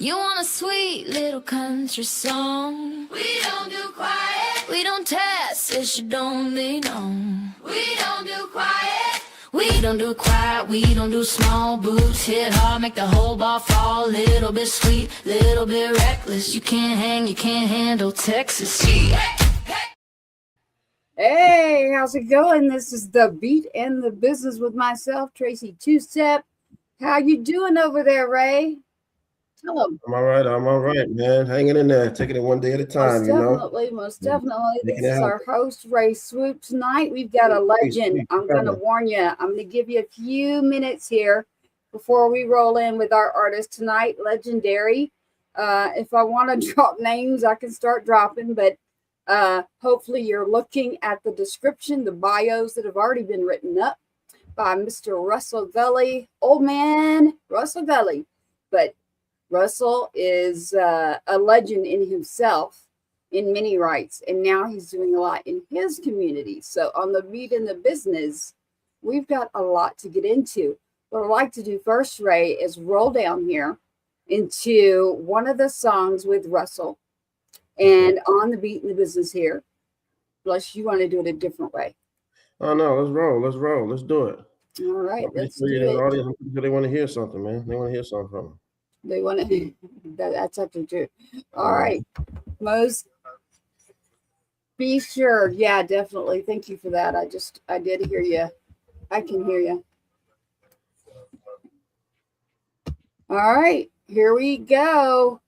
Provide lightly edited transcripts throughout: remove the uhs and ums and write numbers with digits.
You want a sweet little country song? We don't do quiet. We don't test if you don't be known. We don't do quiet. We don't do quiet. We don't do small boots. Hit hard, make the whole bar fall. Little bit sweet, little bit reckless. You can't hang, you can't handle Texas. Yeah. Hey, how's it going? This is the Beat and the Business with myself, Tracy Two-Step. How you doing over there, Ray? Tell them. I'm all right, man. Hanging in there, taking it one day at a time, Most definitely. This is our host, Ray Swoop. Tonight, we've got a legend. I'm going to warn you. I'm going to give you a few minutes here before we roll in with our artist tonight, legendary. If I want to drop names, I can start dropping, but hopefully you're looking at the description, the bios that have already been written up by Mr. Russell Gulley, Ol'Man Russell Gulley. But Russell is a legend in himself in many rights, and now he's doing a lot in his community. So on the Beat and the Business, we've got a lot to get into. What I'd like to do first, Ray, is roll down here into one of the songs with Russell. And on the Beat and the Business here, unless you want to do it a different way. Oh, no, let's roll. Let's do it. All right, let's do it. it. Audience, they want to hear something, man. They want to hear something from them. They want to, that's actually true. All right, Mose, be sure. Yeah, definitely. Thank you for that. I did hear you. I can hear you. All right, here we go.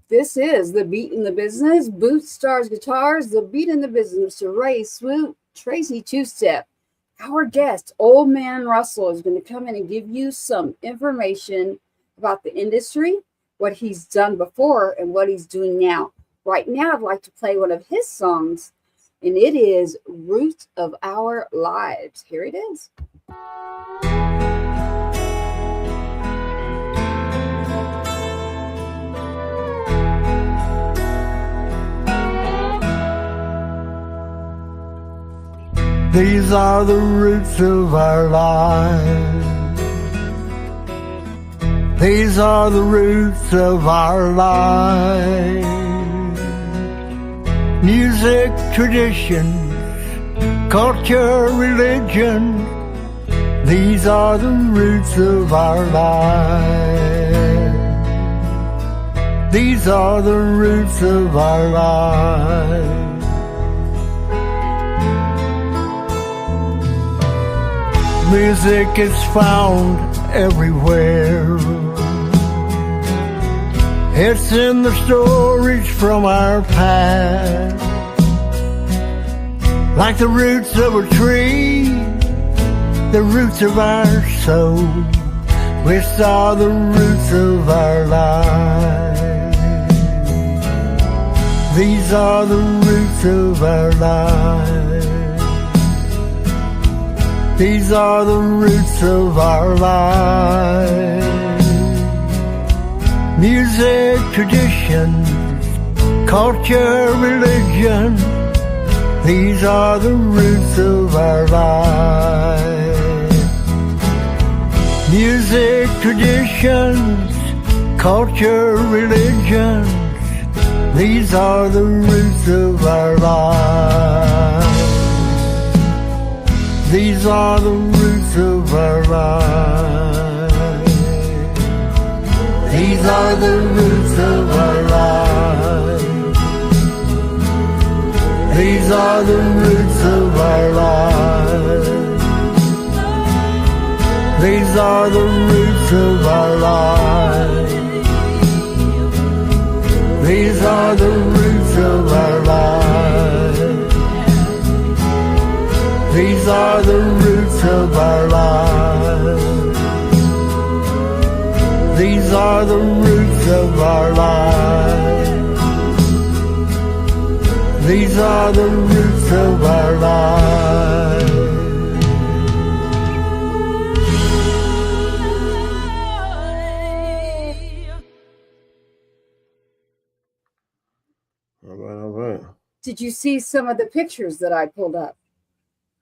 This is the Beat in the Business. Boots, stars, guitars. The Beat in the Business. Mr. Ray Swoop, Tracy Two-Step. Our guest, Man Russell, is going to come in and give you some information about the industry, what he's done before, and what he's doing now. Right now, I'd like to play one of his songs, and it is Root of Our Lives. Here it is. These are the roots of our lives. These are the roots of our lives. Music, traditions, culture, religion. These are the roots of our lives. These are the roots of our lives. Music is found everywhere. It's in the stories from our past. Like the roots of a tree, the roots of our soul, which are the roots of our lives. These are the roots of our lives. These are the roots of our lives. Music, traditions, culture, religion. These are the roots of our lives. Music, traditions, culture, religions. These are the roots of our lives. These are the roots of our lives. These are the roots of our lives. These are the roots of our lives. These are the roots of our lives. These are the roots of our lives. These are the roots of our lives. These are the roots of our lives. These are the roots of our lives. All right. Did you see some of the pictures that I pulled up?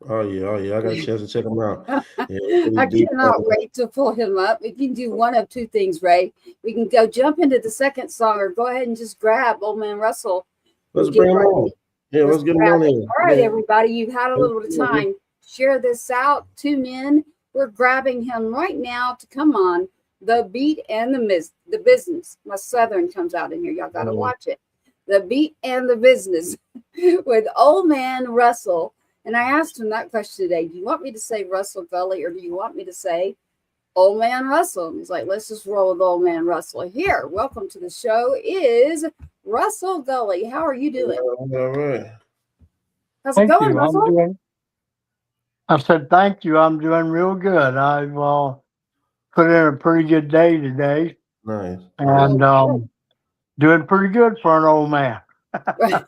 Oh yeah. I got a chance to check them out. Yeah, I really deep. cannot wait to pull him up. We can do one of two things, Ray. We can go jump into the second song, or go ahead and just grab Old Man Russell Let's and get bring them right. on. Yeah, let's get them Grab on it. in. All right, Yeah. everybody, you've had a little bit of time. Share this out. Tune in. We're grabbing him right now to come on. The Beat and the Business. My Southern comes out in here. Y'all got to watch it. The Beat and the Business with Old Man Russell. And I asked him that question today. Do you want me to say Russell Gulley, or do you want me to say Old Man Russell? And he's like, let's just roll with Old Man Russell. Here, welcome to the show is Russell Gulley. How are you doing? All right. How's it going, Russell? I said, thank you. I'm doing real good. I've put in a pretty good day today. Nice. And doing pretty good for an old man. I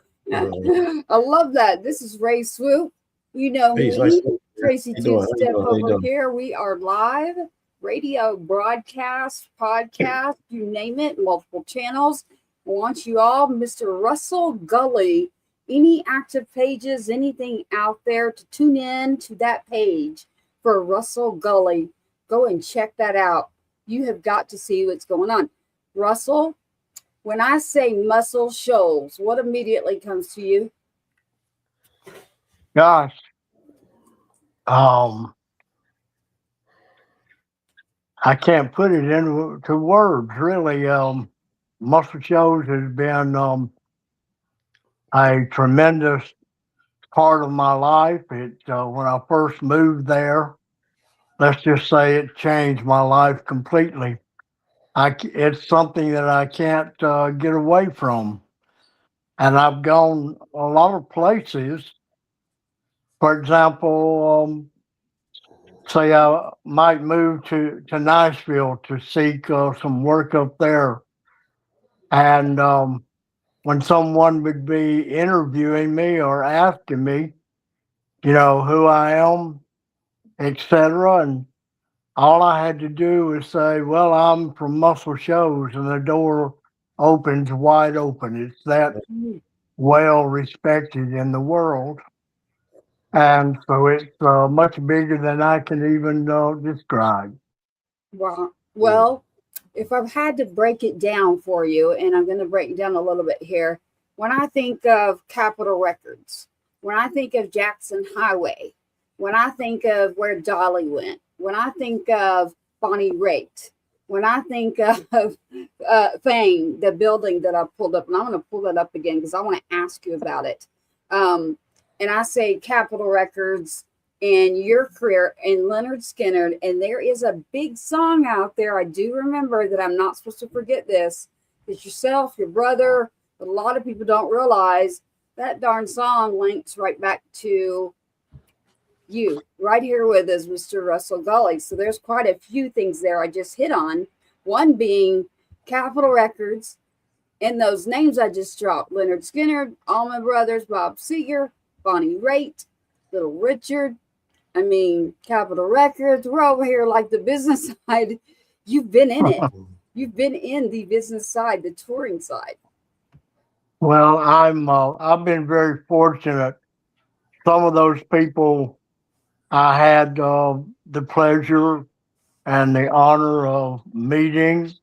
love that. This is Ray Swoop. You know me, Nice. Tracy Two-Step over here. We are live, radio, broadcast, podcast, you name it, multiple channels. I want you all, Mr. Russell Gulley, any active pages, anything out there, to tune in to that page for Russell Gulley. Go and check that out. You have got to see what's going on. Russell, when I say Muscle Shoals, what immediately comes to you? Gosh. I can't put it into words, really. Muscle Shoals has been a tremendous part of my life. It when I first moved there, let's just say it changed my life completely. It's something that I can't get away from. And I've gone a lot of places. For example, say I might move to Nashville to seek some work up there. And when someone would be interviewing me or asking me, who I am, etc., and all I had to do was say, well, I'm from Muscle Shoals, and the door opens wide open. It's that well respected in the world. And so it's much bigger than I can even describe. Wow. Well, if I've had to break it down for you, and I'm going to break it down a little bit here, when I think of Capitol Records, when I think of Jackson Highway, when I think of where Dolly went, when I think of Bonnie Raitt, when I think of Fame, the building that I pulled up, and I'm going to pull it up again because I want to ask you about it. And I say Capitol Records and your career and Leonard Skinner, and there is a big song out there. I do remember that. I'm not supposed to forget this. It's yourself, your brother, but a lot of people don't realize that darn song links right back to you right here with us, Mr. Russell Gulley. So there's quite a few things there I just hit on. One being Capitol Records and those names I just dropped: Leonard Skinner, Allman Brothers, Bob Seger, Bonnie Raitt, Little Richard. I mean, Capitol Records. We're over here like the business side. You've been in it. You've been in the business side, the touring side. Well, I've been very fortunate. Some of those people I had the pleasure and the honor of meeting,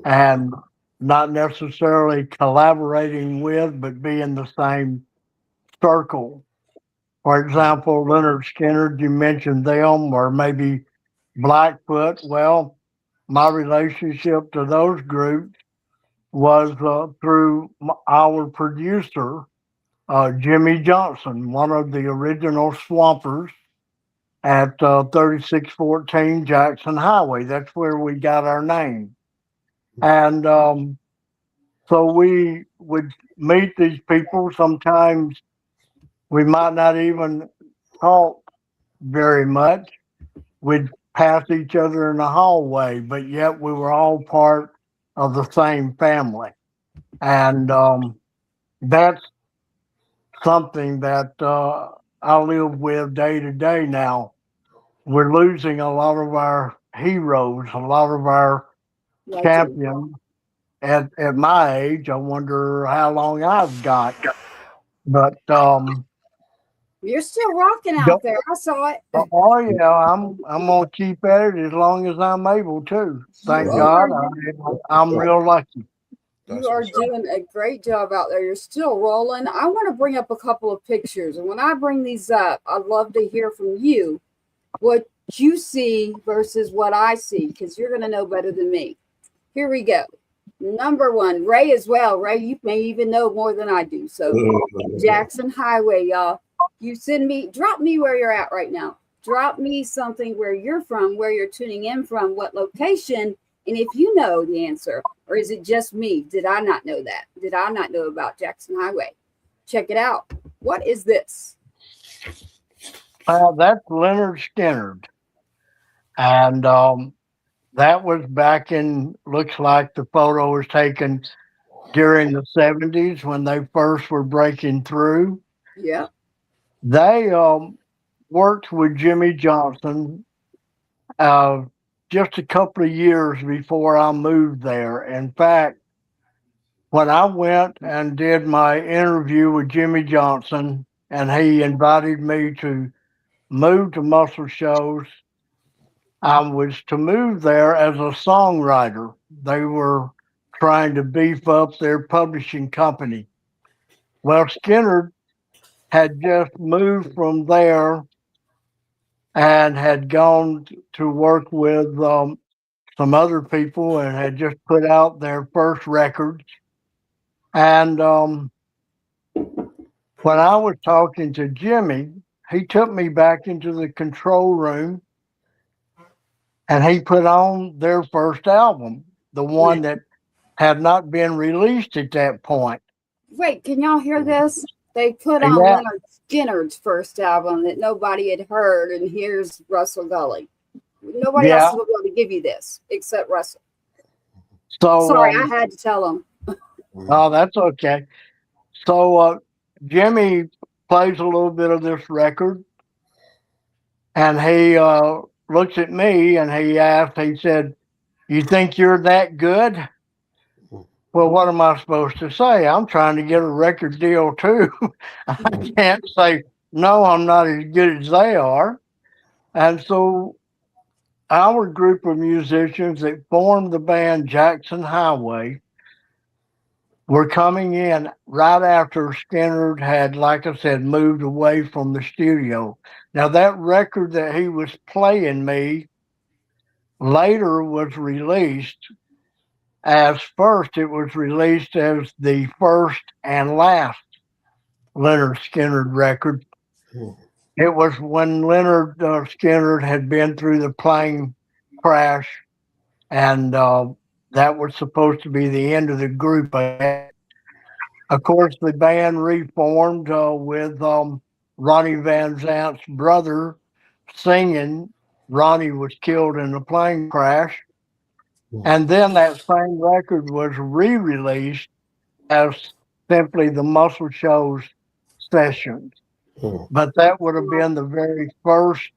and not necessarily collaborating with, but be in the same circle. For example, Leonard Skinner, you mentioned them, or maybe Blackfoot. Well, my relationship to those groups was through our producer, Jimmy Johnson, one of the original Swampers at 3614 Jackson Highway. That's where we got our name. And so we would meet these people. Sometimes we might not even talk very much. We'd pass each other in the hallway, but yet we were all part of the same family. And that's something that I live with day to day now. We're losing a lot of our heroes, a lot of our champions. At my age, I wonder how long I've got. But You're still rocking out there. I saw it. Oh yeah, I'm gonna keep at it as long as I'm able to. Thank God, I'm real lucky. You are doing a great job out there. You're still rolling. I want to bring up a couple of pictures, and when I bring these up, I'd love to hear from you what you see versus what I see, because you're going to know better than me. Here we go. Number one, Ray as well. Ray, you may even know more than I do. So Jackson Highway, y'all. You drop me where you're at right now. Drop me something where you're from, where you're tuning in from, what location, and if you know the answer, or is it just me? Did I not know that? Did I not know about Jackson Highway? Check it out. What is this? That's Leonard Skinner. And that was back in, looks like the photo was taken during the 70s when they first were breaking through. Yeah. They worked with Jimmy Johnson just a couple of years before I moved there. In fact, when I went and did my interview with Jimmy Johnson, and he invited me to move to Muscle Shoals, I was to move there as a songwriter. They were trying to beef up their publishing company. Well, Skinner had just moved from there and had gone to work with some other people and had just put out their first records. And when I was talking to Jimmy, he took me back into the control room and he put on their first album, the one that had not been released at that point. Wait, can y'all hear this? They put on Leonard Skinner's first album that nobody had heard, and here's Russell Gulley. Nobody else will be able to give you this except Russell. So sorry, I had to tell him. Oh, that's okay. So Jimmy plays a little bit of this record, and he looks at me and he said, "You think you're that good?" Well, what am I supposed to say? I'm trying to get a record deal too. I can't say, no, I'm not as good as they are. And so our group of musicians that formed the band Jackson Highway were coming in right after Skinner had, like I said, moved away from the studio. Now, that record that he was playing me later was released as first. It was released as the first and last Leonard Skinner record. It was when Leonard Skinner had been through the plane crash, and that was supposed to be the end of the group. Of course, the band reformed with Ronnie Van Zant's brother singing. Ronnie was killed in the plane crash. And then that same record was re-released as simply the Muscle Shoals sessions. But that would have been the very first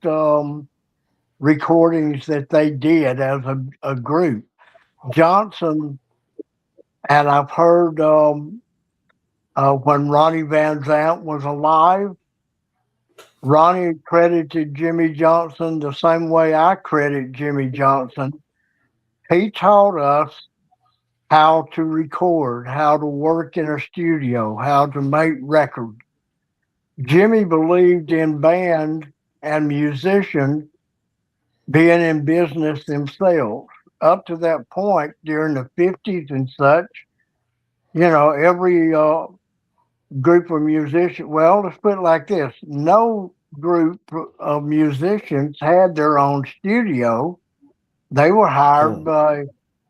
recordings that they did as a group. Johnson, and I've heard when Ronnie Van Zant was alive, Ronnie credited Jimmy Johnson the same way I credit Jimmy Johnson. He taught us how to record, how to work in a studio, how to make records. Jimmy believed in band and musicians being in business themselves. Up to that point, during the 50s and such, every group of musicians, well, let's put it like this, no group of musicians had their own studio. They were hired by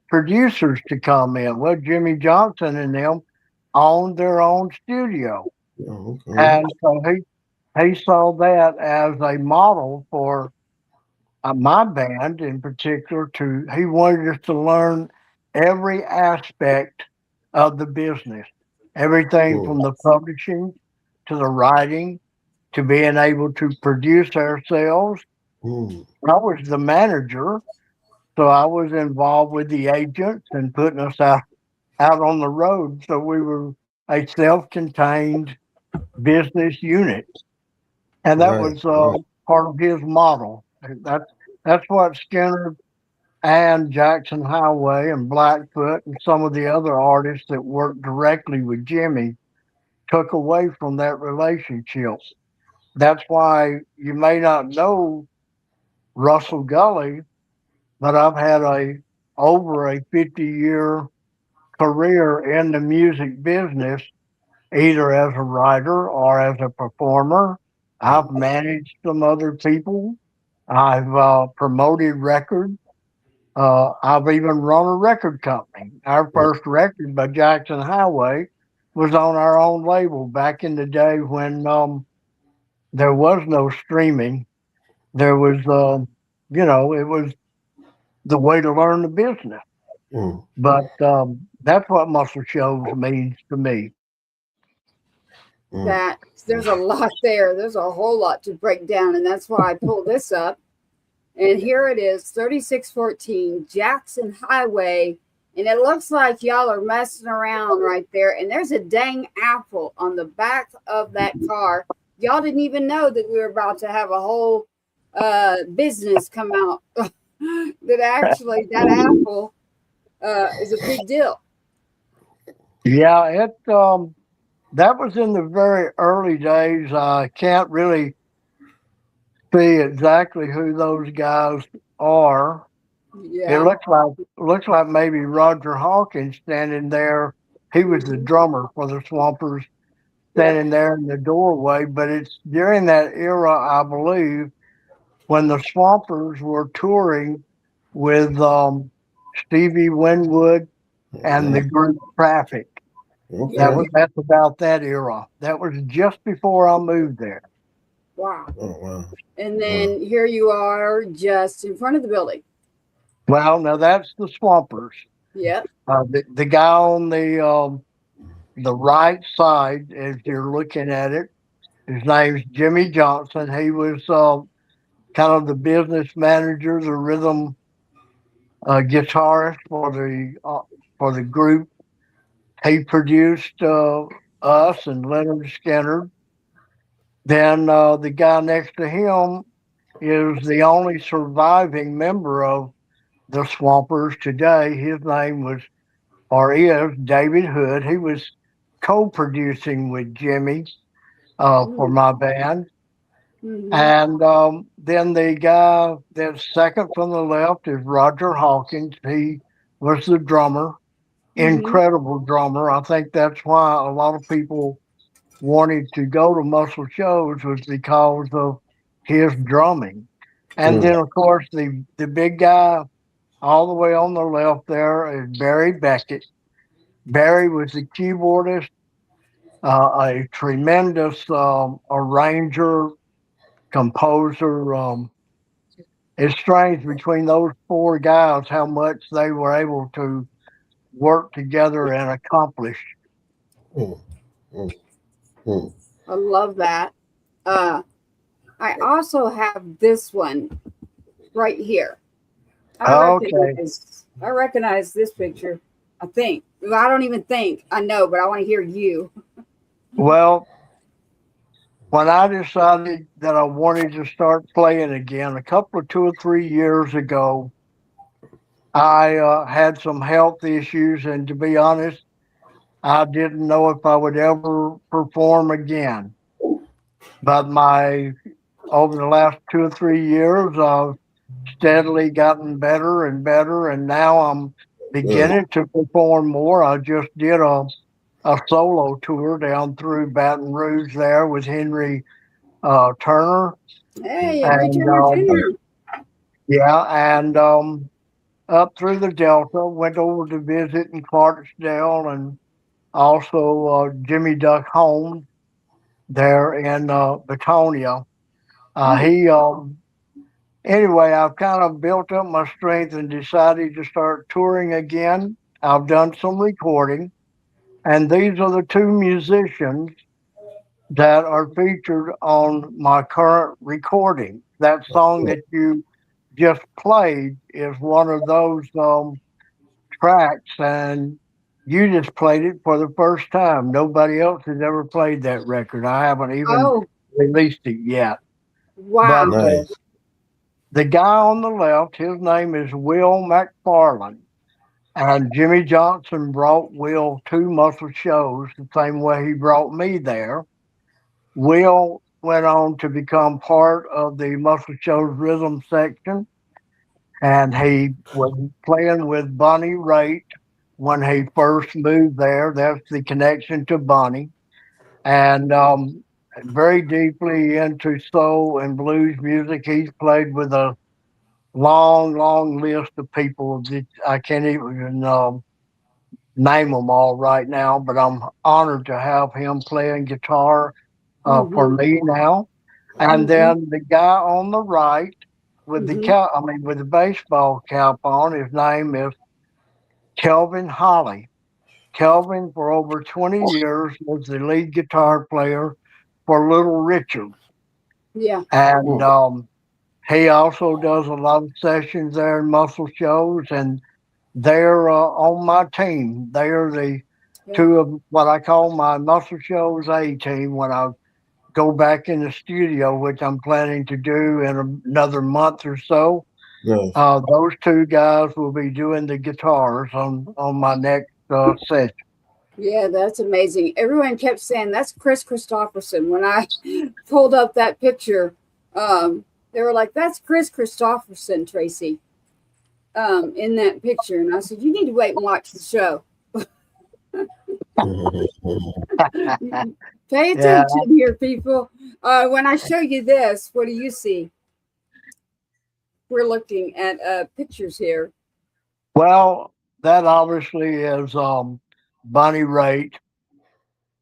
producers to come in. Well, Jimmy Johnson and them owned their own studio. And so he saw that as a model for my band in particular. He wanted us to learn every aspect of the business, everything from the publishing to the writing to being able to produce ourselves. I was the manager, so I was involved with the agents and putting us out on the road. So we were a self-contained business unit. And that Right, was right. part of his model. That's what Skinner and Jackson Highway and Blackfoot and some of the other artists that worked directly with Jimmy took away from that relationship. That's why you may not know Russell Gulley, but I've had over a 50-year career in the music business, either as a writer or as a performer. I've managed some other people. I've promoted records. I've even run a record company. Our first record by Jackson Highway was on our own label back in the day when there was no streaming. There was, it was the way to learn the business. Mm, But that's what Muscle Shoals means to me. mm. That there's a lot there. There's a whole lot to break down, and that's why I pulled this up. And here it is, 3614 Jackson Highway. And it looks like y'all are messing around right there. And there's a dang apple on the back of that car. Y'all didn't even know that we were about to have a whole business come out. That actually, that apple is a big deal. Yeah, that was in the very early days. I can't really see exactly who those guys are. It Yeah. looks like maybe Roger Hawkins standing there. He was the drummer for the Swampers, standing there in the doorway. But it's during that era, I believe, when the Swampers were touring with Stevie Winwood and the group Traffic. Okay. That's about that era. That was just before I moved there. Wow. Oh, wow. And then here you are just in front of the building. Well, now that's the Swampers. Yep. The guy on the right side, as you're looking at it, his name's Jimmy Johnson. He was kind of the business manager, the rhythm guitarist for the group. He produced us and Leonard Skinner. Then the guy next to him is the only surviving member of the Swampers today. His name was, or is, David Hood. He was co-producing with Jimmy for my band. Mm-hmm. And then the guy that's second from the left is Roger Hawkins. He was the drummer, incredible drummer. I think that's why a lot of people wanted to go to Muscle Shoals was because of his drumming. And then, of course, the big guy all the way on the left there is Barry Beckett. Barry was the keyboardist, a tremendous arranger, composer. It's strange between those four guys how much they were able to work together and accomplish. Mm, mm, mm. I love that. I also have this one right here. I recognize this picture. I think. Well, I don't even think I know, but I want to hear you. Well, when I decided that I wanted to start playing again, a couple of 2 or 3 years ago, I had some health issues, and to be honest, I didn't know if I would ever perform again. But over the last 2 or 3 years, I've steadily gotten better and better, and now I'm beginning to perform more. I just did a solo tour down through Baton Rouge there with Henry Turner. Hey, And, Turner. yeah, and up through the Delta, went over to visit in Clarksdale, and also Jimmy Duck Holmes there in Batonia. Anyway, I've kind of built up my strength and decided to start touring again. I've done some recording, and these are the two musicians that are featured on my current recording. That song that you just played is one of those tracks, and you just played it for the first time. Nobody else has ever played that record. I haven't even released it yet. Wow. But Nice. the guy on the left, his name is Will McFarland. And Jimmy Johnson brought Will to Muscle Shoals the same way he brought me there. Will went on to become part of the Muscle Shoals rhythm section, and he was playing with Bonnie Raitt when he first moved there. That's the connection to Bonnie. And very deeply into soul and blues music. He's played with a long list of people that I can't even name them all right now, but I'm honored to have him playing guitar for me now. And then the guy on the right with with the baseball cap on, his name is Kelvin Holly. Kelvin, for over 20 years, was the lead guitar player for Little Richard. Yeah. And he also does a lot of sessions there in Muscle Shoals, and they're on my team. They are the two of what I call my Muscle Shoals A team when I go back in the studio, which I'm planning to do in another month or so. Nice. Those two guys will be doing the guitars on my next session. Yeah, that's amazing. Everyone kept saying that's Chris Christopherson. When I pulled up that picture, they were like, "That's Chris Christopherson, Tracy." In that picture, and I said, "You need to wait and watch the show." Pay attention here, people. When I show you this, what do you see? We're looking at pictures here. Well, that obviously is Bonnie Raitt,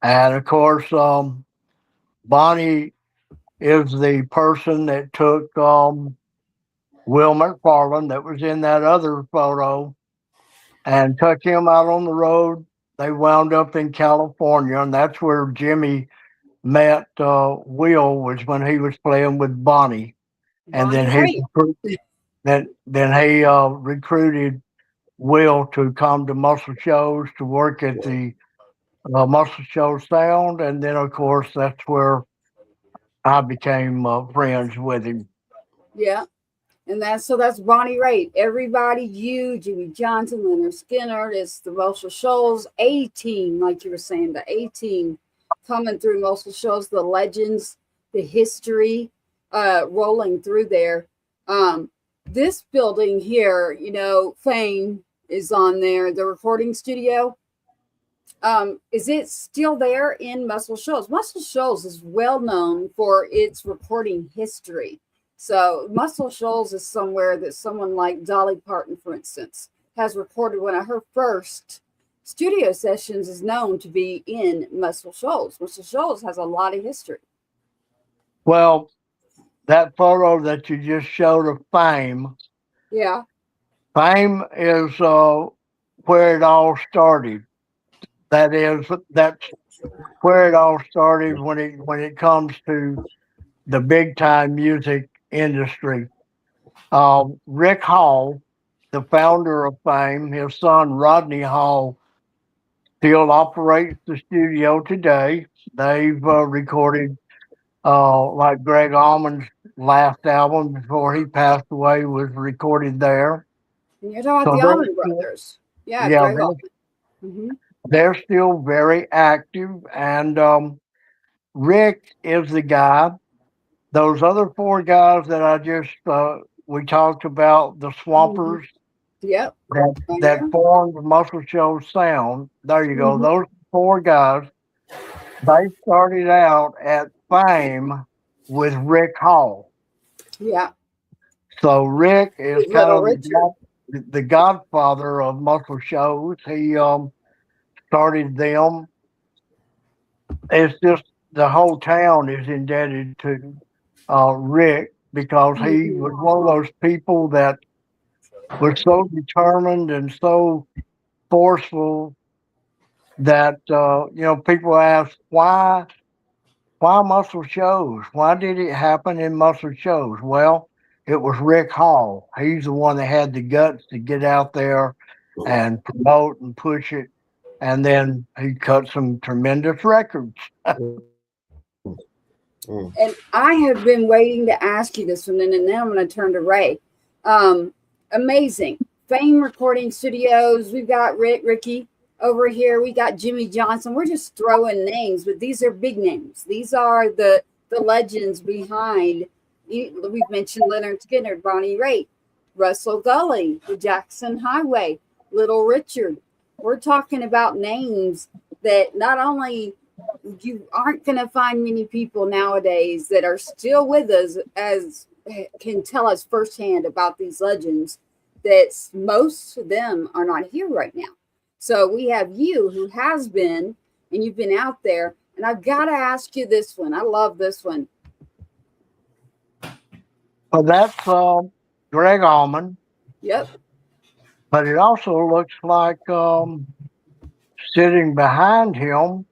and of course, Bonnie is the person that took Will McFarland that was in that other photo and took him out on the road. They wound up in California, and that's where Jimmy met Will, was when he was playing with Bonnie. And then he recruited Will to come to Muscle Shoals to work at the Muscle Shoals Sound, and then of course that's where I became friends with him. Yeah, and that's Bonnie Raitt. Everybody, you, Jimmy Johnson, Leonard Skinner, it's the Muscle Shoals A team, like you were saying, the A team coming through Muscle Shoals, the legends, the history, rolling through there. This building here, you know, Fame is on there, the recording studio. Is it still there in Muscle Shoals? Muscle Shoals is well known for its recording history. So Muscle Shoals is somewhere that someone like Dolly Parton, for instance, has recorded one of her first studio sessions is known to be in Muscle Shoals. Muscle Shoals has a lot of history. Well, that photo that you just showed of Fame. Yeah. Fame is where it all started. That's where it all started when it comes to the big time music industry. Rick Hall, the founder of Fame, his son Rodney Hall still operates the studio today. They've recorded like Gregg Allman's last album before he passed away was recorded there. And you're talking about the Allman Brothers. Yeah, Gregg Allman. They're still very active, and Rick is the guy. Those other four guys that I just we talked about, the Swampers, yep, that formed Muscle Shoals Sound. There you go. Those four guys, they started out at Fame with Rick Hall. Yeah. So Rick is kind of the godfather of Muscle Shoals. He started them. It's just the whole town is indebted to Rick because he was one of those people that was so determined and so forceful that people ask why Muscle Shoals? Why did it happen in Muscle Shoals? Well, it was Rick Hall. He's the one that had the guts to get out there and promote and push it. And then he cut some tremendous records. And I have been waiting to ask you this one, and then I'm going to turn to Ray. Amazing. Fame Recording Studios. We've got Ricky over here. We got Jimmy Johnson. We're just throwing names, but these are big names. These are the legends behind. We've mentioned Leonard Skinner, Bonnie Raitt, Russell Gulley, the Jackson Highway, Little Richard. We're talking about names that not only you aren't going to find many people nowadays that are still with us as can tell us firsthand about these legends, that most of them are not here right now. So we have you who has been, and you've been out there, and I've got to ask you this one. I love this one. Well, that's Gregg Allman. Yep. But it also looks like sitting behind him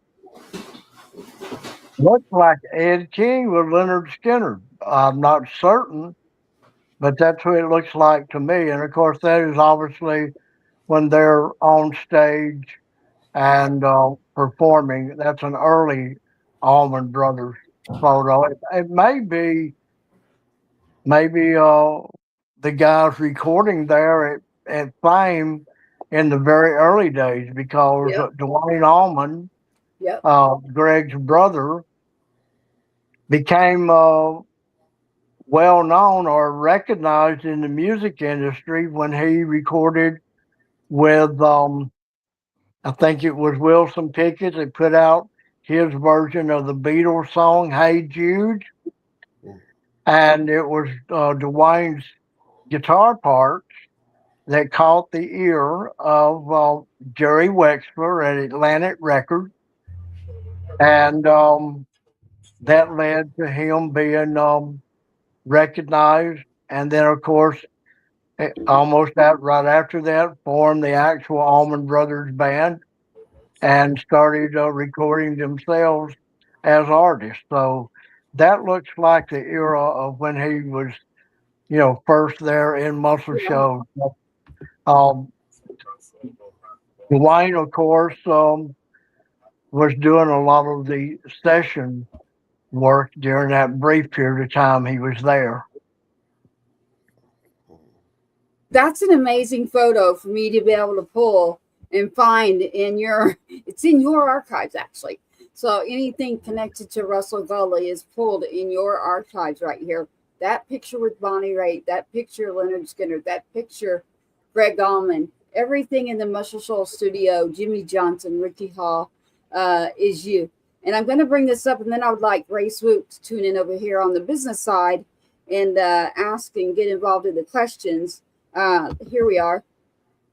looks like Ed King with Leonard Skinner. I'm not certain, but that's what it looks like to me. And of course, that is obviously when they're on stage and performing. That's an early Allman Brothers photo. It may be maybe the guys recording there at Fame in the very early days, because Dwayne Allman, Gregg's brother, became well known or recognized in the music industry when he recorded with I think it was Wilson Pickett. They put out his version of the Beatles song "Hey Jude," and it was Dwayne's guitar parts that caught the ear of Jerry Wexler at Atlantic Records, and that led to him being recognized. And then, of course, almost right after that, formed the actual Allman Brothers Band and started recording themselves as artists. So that looks like the era of when he was, first there in Muscle Shoals. Dwayne, of course, was doing a lot of the session work during that brief period of time he was there. That's an amazing photo for me to be able to pull and find it's in your archives, actually. So anything connected to Russell Gulley is pulled in your archives right here. That picture with Bonnie Raitt, that picture Leonard Skinner, that picture Gregg Allman, everything in the Muscle Shoals studio, Jimmy Johnson, Ricky Hall, is you. And I'm going to bring this up, and then I would like Ray Swoop to tune in over here on the business side and ask and get involved in the questions. Here we are.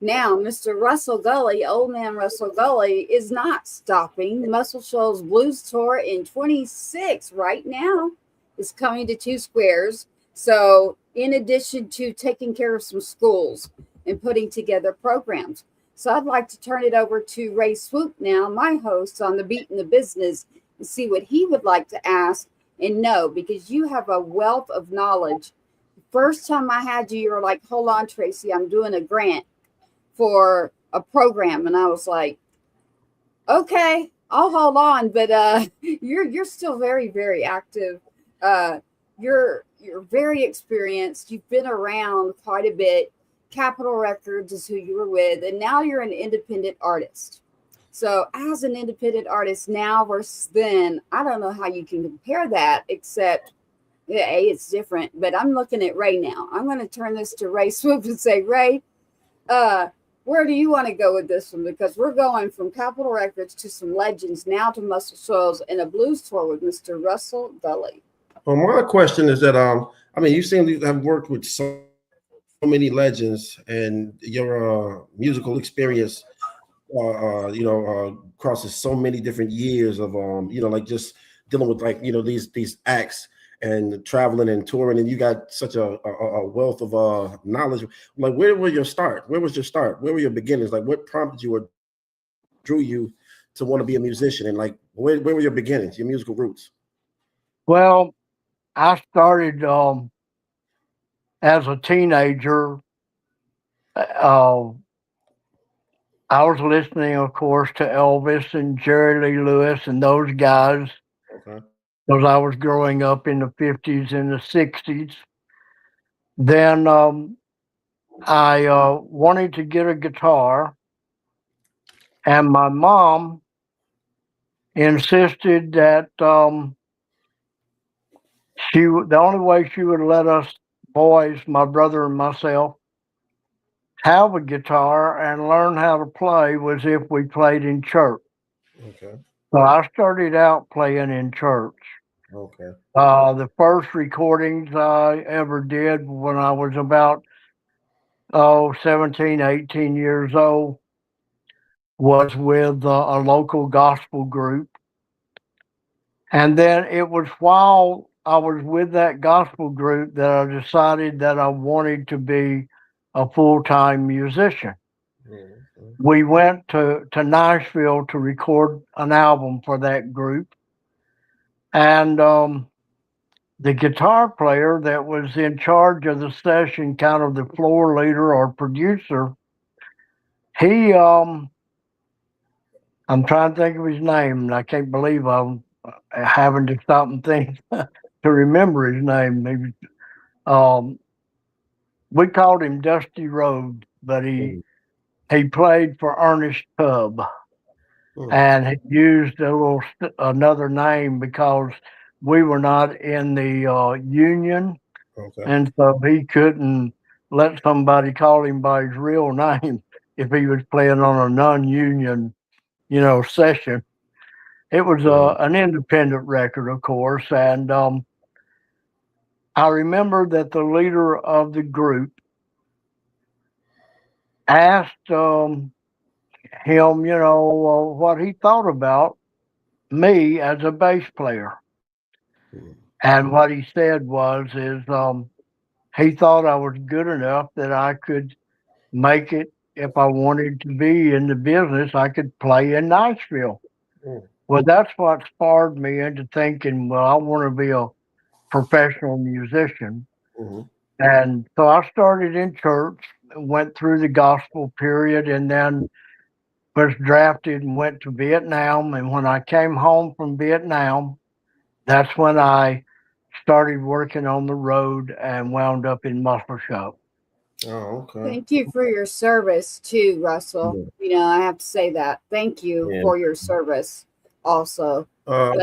Now, Mr. Russell Gulley, Old Man Russell Gulley, is not stopping. The Muscle Shoals Blues Tour in 26 right now is coming to Two Squares. So in addition to taking care of some schools and putting together programs. So I'd like to turn it over to Ray Swoop now, my host on the Beat in the Business, and see what he would like to ask and know, because you have a wealth of knowledge. The first time I had you were like, hold on, Tracy, I'm doing a grant for a program. And I was like, okay, I'll hold on. But you're still very, very active. You're very experienced. You've been around quite a bit. Capitol Records is who you were with, and now you're an independent artist. So as an independent artist now versus then, I don't know how you can compare that, except it's different. But I'm looking at Ray now. I'm going to turn this to Ray Swoop and say, Ray, where do you want to go with this one? Because we're going from Capitol Records to some legends, now to Muscle Shoals and a blues tour with Mr. Russell Gulley. Well, my question is that you seem to have worked with so many legends, and your musical experience crosses so many different years of like just dealing with these acts and traveling and touring, and you got such a wealth of knowledge. Like, where was your start? Where were your beginnings? Like, what prompted you or drew you to want to be a musician? And like, where were your beginnings, your musical roots? Well, I started as a teenager. I was listening, of course, to Elvis and Jerry Lee Lewis and those guys. Okay. because I was growing up in the 50s and the 60s. Then I wanted to get a guitar, and my mom insisted that the only way she would let us boys, my brother and myself, have a guitar and learn how to play was if we played in church. Okay. So I started out playing in church. Okay. The first recordings I ever did when I was about 17, 18 years old was with a local gospel group. And then it was while I was with that gospel group that I decided that I wanted to be a full-time musician. Mm-hmm. We went to Nashville to record an album for that group. And the guitar player that was in charge of the session, kind of the floor leader or producer, he, I'm trying to think of his name, and I can't believe I'm having to stop and think to remember his name. Maybe, we called him Dusty Rhodes, but he played for Ernest Tubb. And he used another name because we were not in the union, and so he couldn't let somebody call him by his real name if he was playing on a non-union, session. It was an independent record, of course, and I remember that the leader of the group asked him, what he thought about me as a bass player. And what he said is he thought I was good enough that I could make it. If I wanted to be in the business, I could play in Nashville. Well, that's what sparked me into thinking, well, I want to be a professional musician. And so I started in church, went through the gospel period, and then was drafted and went to Vietnam. And when I came home from Vietnam, that's when I started working on the road and wound up in Muscle Shoals. Oh, okay. Thank you for your service too, Russell. I have to say that. Thank you for your service also. But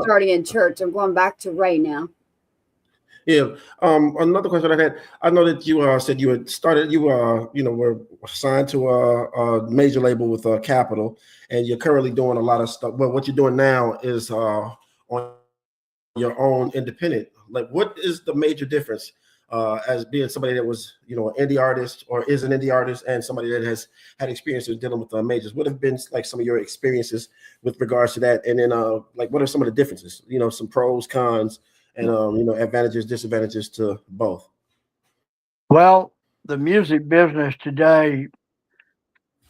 starting in church, I'm going back to Ray now. Yeah. Another question I had. I know that you said you had started. You were signed to a major label with Capitol, and you're currently doing a lot of stuff. But what you're doing now is on your own independent. Like, what is the major difference as being somebody that was an indie artist or is an indie artist and somebody that has had experience with dealing with majors? What have been like some of your experiences with regards to that? And then like, what are some of the differences? Some pros, cons, and advantages, disadvantages to both. Well, the music business today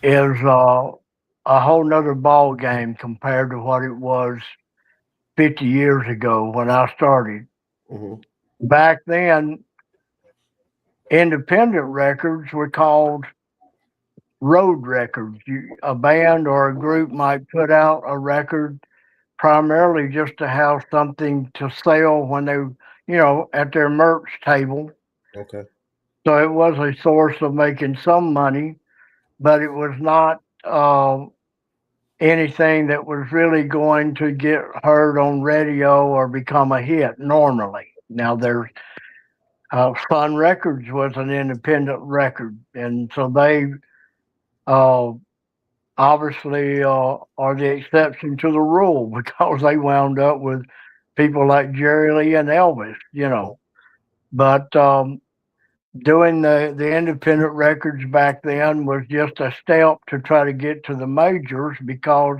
is a whole nother ball game compared to what it was 50 years ago when I started. Back then, independent records were called road records. A band or a group might put out a record primarily just to have something to sell when they, at their merch table. Okay. So it was a source of making some money, but it was not anything that was really going to get heard on radio or become a hit normally. Now there's Fun Records was an independent record, and so they obviously are the exception to the rule because they wound up with people like Jerry Lee and Elvis, But doing the independent records back then was just a step to try to get to the majors, because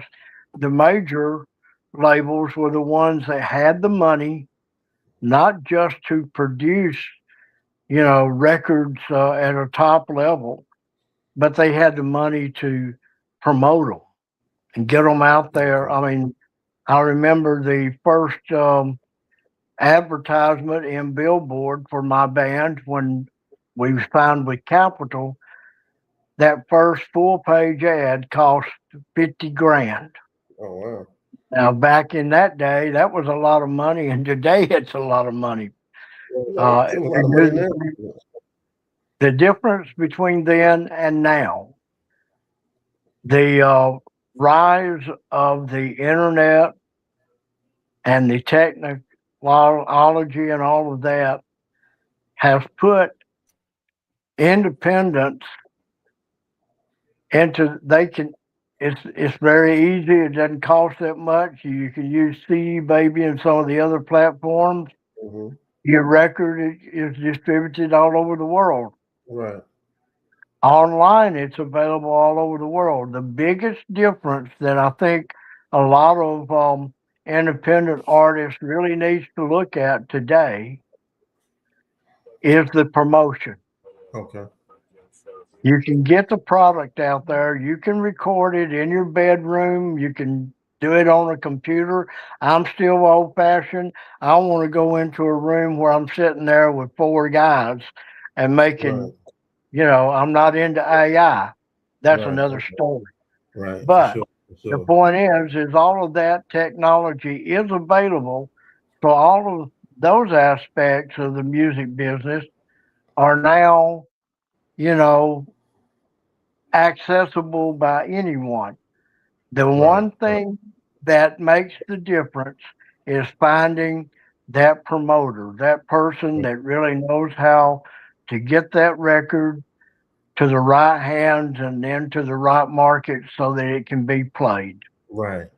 the major labels were the ones that had the money, not just to produce, records at a top level, but they had the money to promote them and get them out there. I mean, I remember the first advertisement in Billboard for my band when we was signed with Capitol. That first full page ad cost $50,000. Oh wow! Now, back in that day, that was a lot of money, and today it's a lot of money. It's a lot of money now. The difference between then and now, the rise of the internet and the technology and all of that has put independence into it's very easy. It doesn't cost that much. You can use CD Baby and some of the other platforms. Mm-hmm. Your record is distributed all over the world. Right. Online, it's available all over the world. The biggest difference that I think a lot of independent artists really needs to look at today is the promotion. Okay. You can get the product out there. You can record it in your bedroom. You can do it on a computer. I'm still old fashioned. I want to go into a room where I'm sitting there with 4 guys and making, I'm not into AI. That's another story. Right. But For sure. the point is all of that technology is available. So all of those aspects of the music business are now, accessible by anyone. The one thing that makes the difference is finding that promoter, that person that really knows how to get that record to the right hands and then to the right market so that it can be played. Right.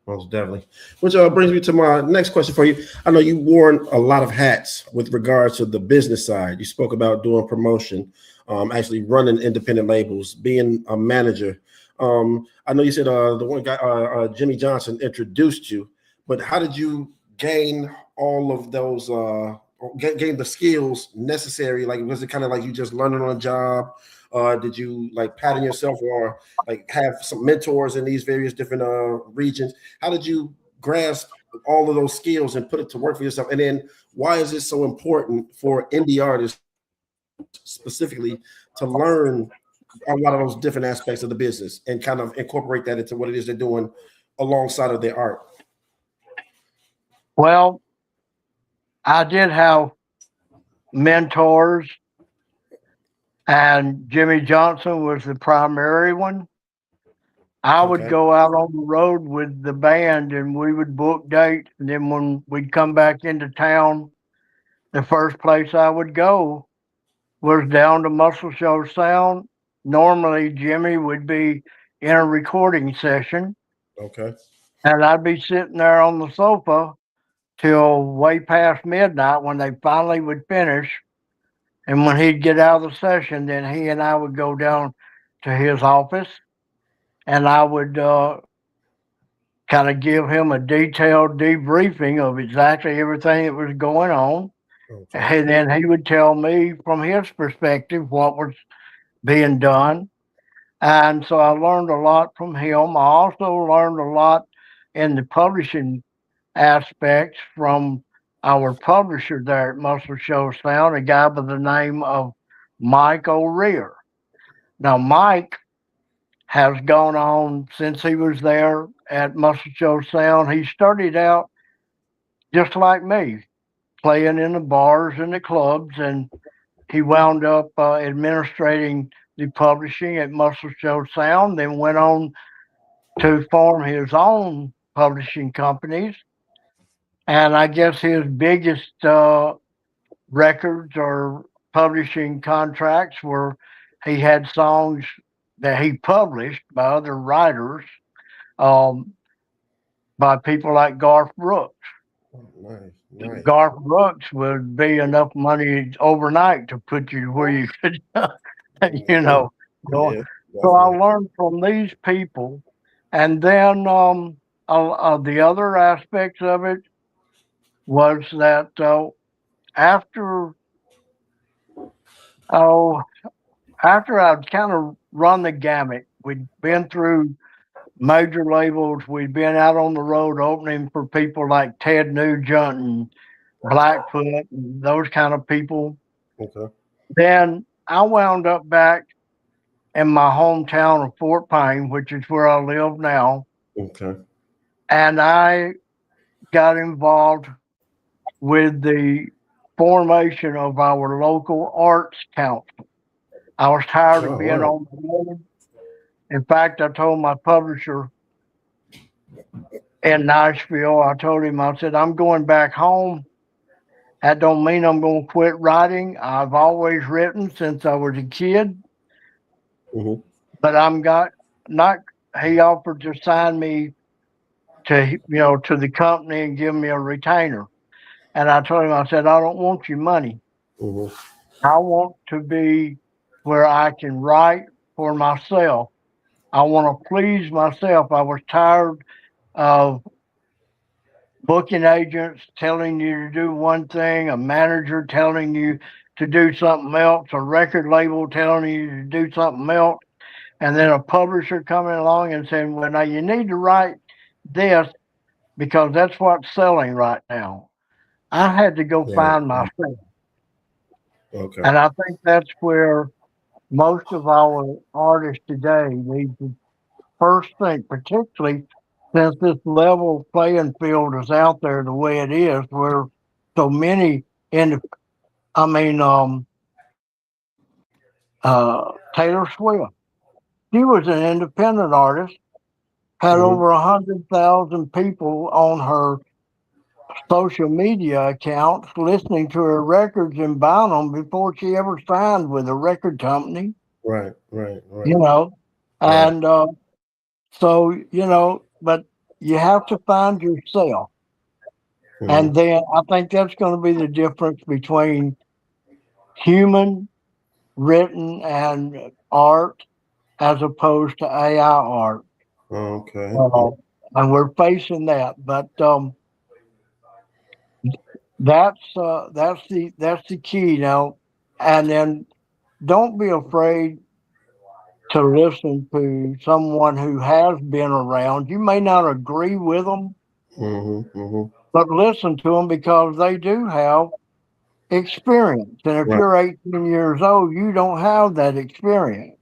Most definitely. Which brings me to my next question for you. I know you wore a lot of hats with regards to the business side. You spoke about doing promotion, actually running independent labels, being a manager. I know you said the one guy, Jimmy Johnson, introduced you, but how did you gain all of those, gain the skills necessary? Like, was it kind of like you just learning on a job? Did you like pattern yourself or like have some mentors in these various different regions? How did you grasp all of those skills and put it to work for yourself? And then why is it so important for indie artists specifically to learn a lot of those different aspects of the business and kind of incorporate that into what it is they're doing alongside of their art? Well, I did have mentors, and Jimmy Johnson was the primary one. I would go out on the road with the band and we would book dates. And then when we'd come back into town, the first place I would go was down to Muscle Shoals Sound. Normally, Jimmy would be in a recording session. Okay. And I'd be sitting there on the sofa till way past midnight when they finally would finish. And when he'd get out of the session, then he and I would go down to his office and I would kind of give him a detailed debriefing of exactly everything that was going on. And then he would tell me from his perspective what was being done. And so I learned a lot from him. I also learned a lot in the publishing aspects from our publisher there at Muscle Shoals Sound, a guy by the name of Mike O'Rear. Now, Mike has gone on since he was there at Muscle Shoals Sound. He started out just like me, playing in the bars and the clubs, and he wound up administrating the publishing at Muscle Shoals Sound, then went on to form his own publishing companies. And I guess his biggest records or publishing contracts were he had songs that he published by other writers, by people like Garth Brooks. Nice. Garth Brooks would be enough money overnight to put you where you could, go. So I learned from these people. And then the other aspects of it was that after I'd kind of run the gamut, we'd been through major labels. We'd been out on the road opening for people like Ted Nugent and Blackfoot and those kind of people. Okay. Then I wound up back in my hometown of Fort Payne, which is where I live now. Okay. and I got involved with the formation of our local arts council. I was tired of being on the road. In fact, I told my publisher in Nashville, I told him, I said, I'm going back home. That don't mean I'm going to quit writing. I've always written since I was a kid. Mm-hmm. But he offered to sign me to the company and give me a retainer. And I told him, I said, I don't want your money. Mm-hmm. I want to be where I can write for myself. I want to please myself. I was tired of booking agents telling you to do one thing, a manager telling you to do something else, a record label telling you to do something else, and then a publisher coming along and saying, well, now you need to write this because that's what's selling right now. I had to go find myself. Okay. And I think that's where most of our artists today need to first think, particularly since this level playing field is out there the way it is, where so many Taylor Swift, she was an independent artist, had over 100,000 people on her social media accounts listening to her records and buying them before she ever signed with a record company. Right. And so, but you have to find yourself. Mm-hmm. And then I think that's going to be the difference between human written and art as opposed to AI art. Okay. And we're facing that, but that's the key now. And then don't be afraid to listen to someone who has been around. You may not agree with them, but listen to them because they do have experience. And if you're 18 years old, you don't have that experience.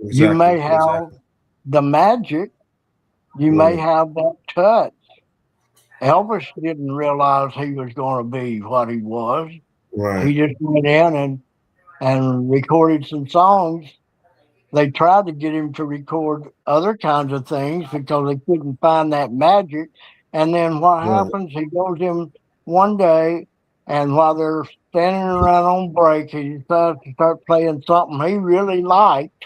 Exactly. You may have the magic. You may have that touch. Elvis didn't realize he was going to be what he was. Right. He just went in and recorded some songs. They tried to get him to record other kinds of things because they couldn't find that magic. And then what happens? He goes in one day, and while they're standing around on break, he decides to start playing something he really liked.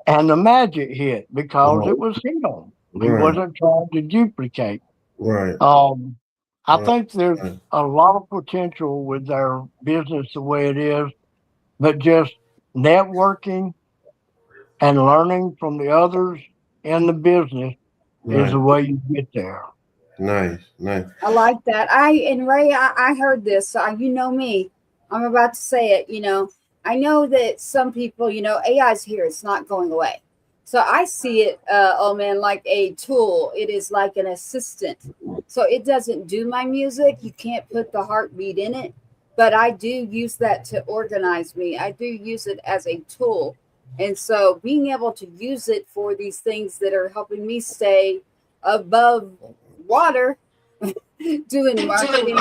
And the magic hit because it was him. He wasn't trying to duplicate. Right. I think there's a lot of potential with our business the way it is, but just networking and learning from the others in the business is the way you get there. Nice. I like that. Ray, I heard this. So you know me. I'm about to say it. I know that some people, AI is here. It's not going away. So I see it, Ol'Man, like a tool. It is like an assistant. So it doesn't do my music. You can't put the heartbeat in it. But I do use that to organize me. I do use it as a tool. And so being able to use it for these things that are helping me stay above water, doing marketing,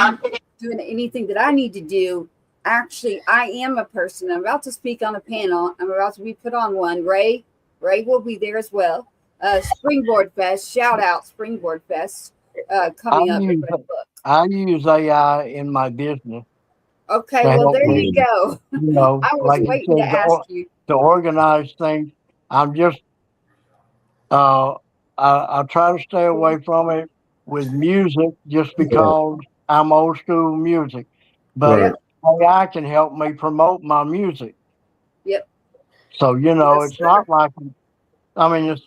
doing anything that I need to do. Actually, I am a person. I'm about to speak on a panel. I'm about to be put on one. Ray will be there as well. Springboard Fest, shout out Springboard Fest coming up. I use AI in my business. Okay, well, there you go. I was like waiting to ask you. To organize things. I'm just, I try to stay away from it with music just because I'm old school music. But AI can help me promote my music. Yep. So, it's not like, I've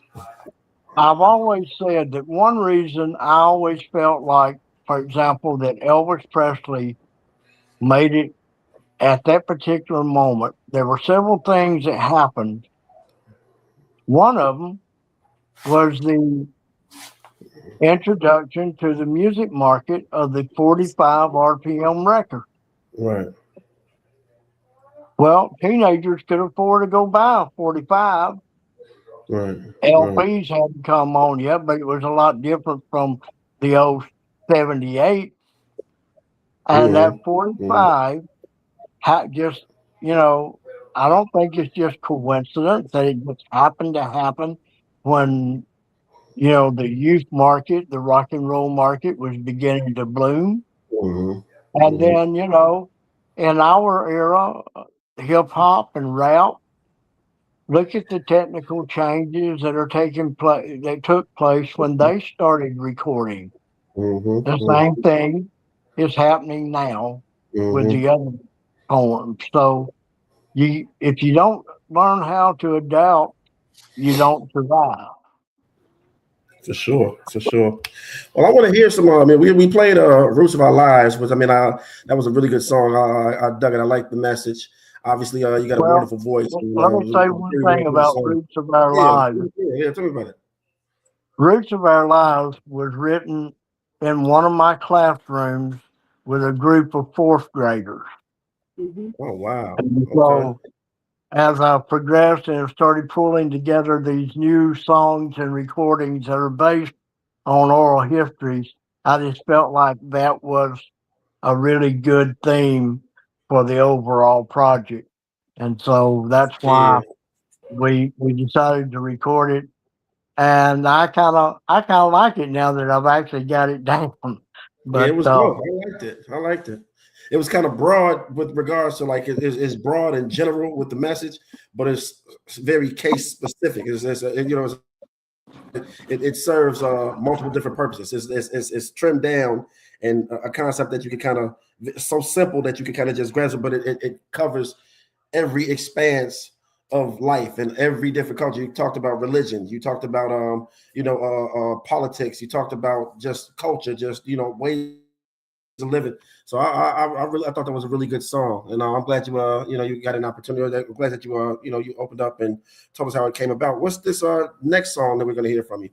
always said that one reason I always felt like, for example, that Elvis Presley made it at that particular moment, there were several things that happened. One of them was the introduction to the music market of the 45 RPM record. Right. Well, teenagers could afford to go buy a 45, Right. LPs hadn't come on yet, but it was a lot different from the old 78. And that 45 just, I don't think it's just coincidence that it just happened to happen when, the youth market, the rock and roll market was beginning to bloom. And then, in our era, hip hop and rap, look at the technical changes that are taking place, that took place when they started recording. The same thing is happening now with the other forms. So if you don't learn how to adapt, you don't survive. For sure. Well, I want to hear some. We played "Roots of Our Lives," which that was a really good song. I dug it. I like the message. Obviously, you got a wonderful voice. Let me say one thing about "Roots of Our Lives." Yeah, tell me about it. "Roots of Our Lives" was written in one of my classrooms with a group of fourth graders. Oh wow! So, as I progressed and started pulling together these new songs and recordings that are based on oral histories, I just felt like that was a really good theme for the overall project. And so that's why we decided to record it. And I kind of like it now that I've actually got it down. But it was good. I liked it. It was kind of broad with regards to it's broad and general with the message, but it's very case specific. It serves multiple different purposes. It's trimmed down and a concept that you can kind of so simple that you can kind of just grasp it, but it covers every expanse of life and every different culture. You talked about religion. You talked about politics. You talked about just culture, just ways of living. So I thought that was a really good song, and I'm glad you you got an opportunity. I'm glad that you you opened up and told us how it came about. What's this next song that we're going to hear from you?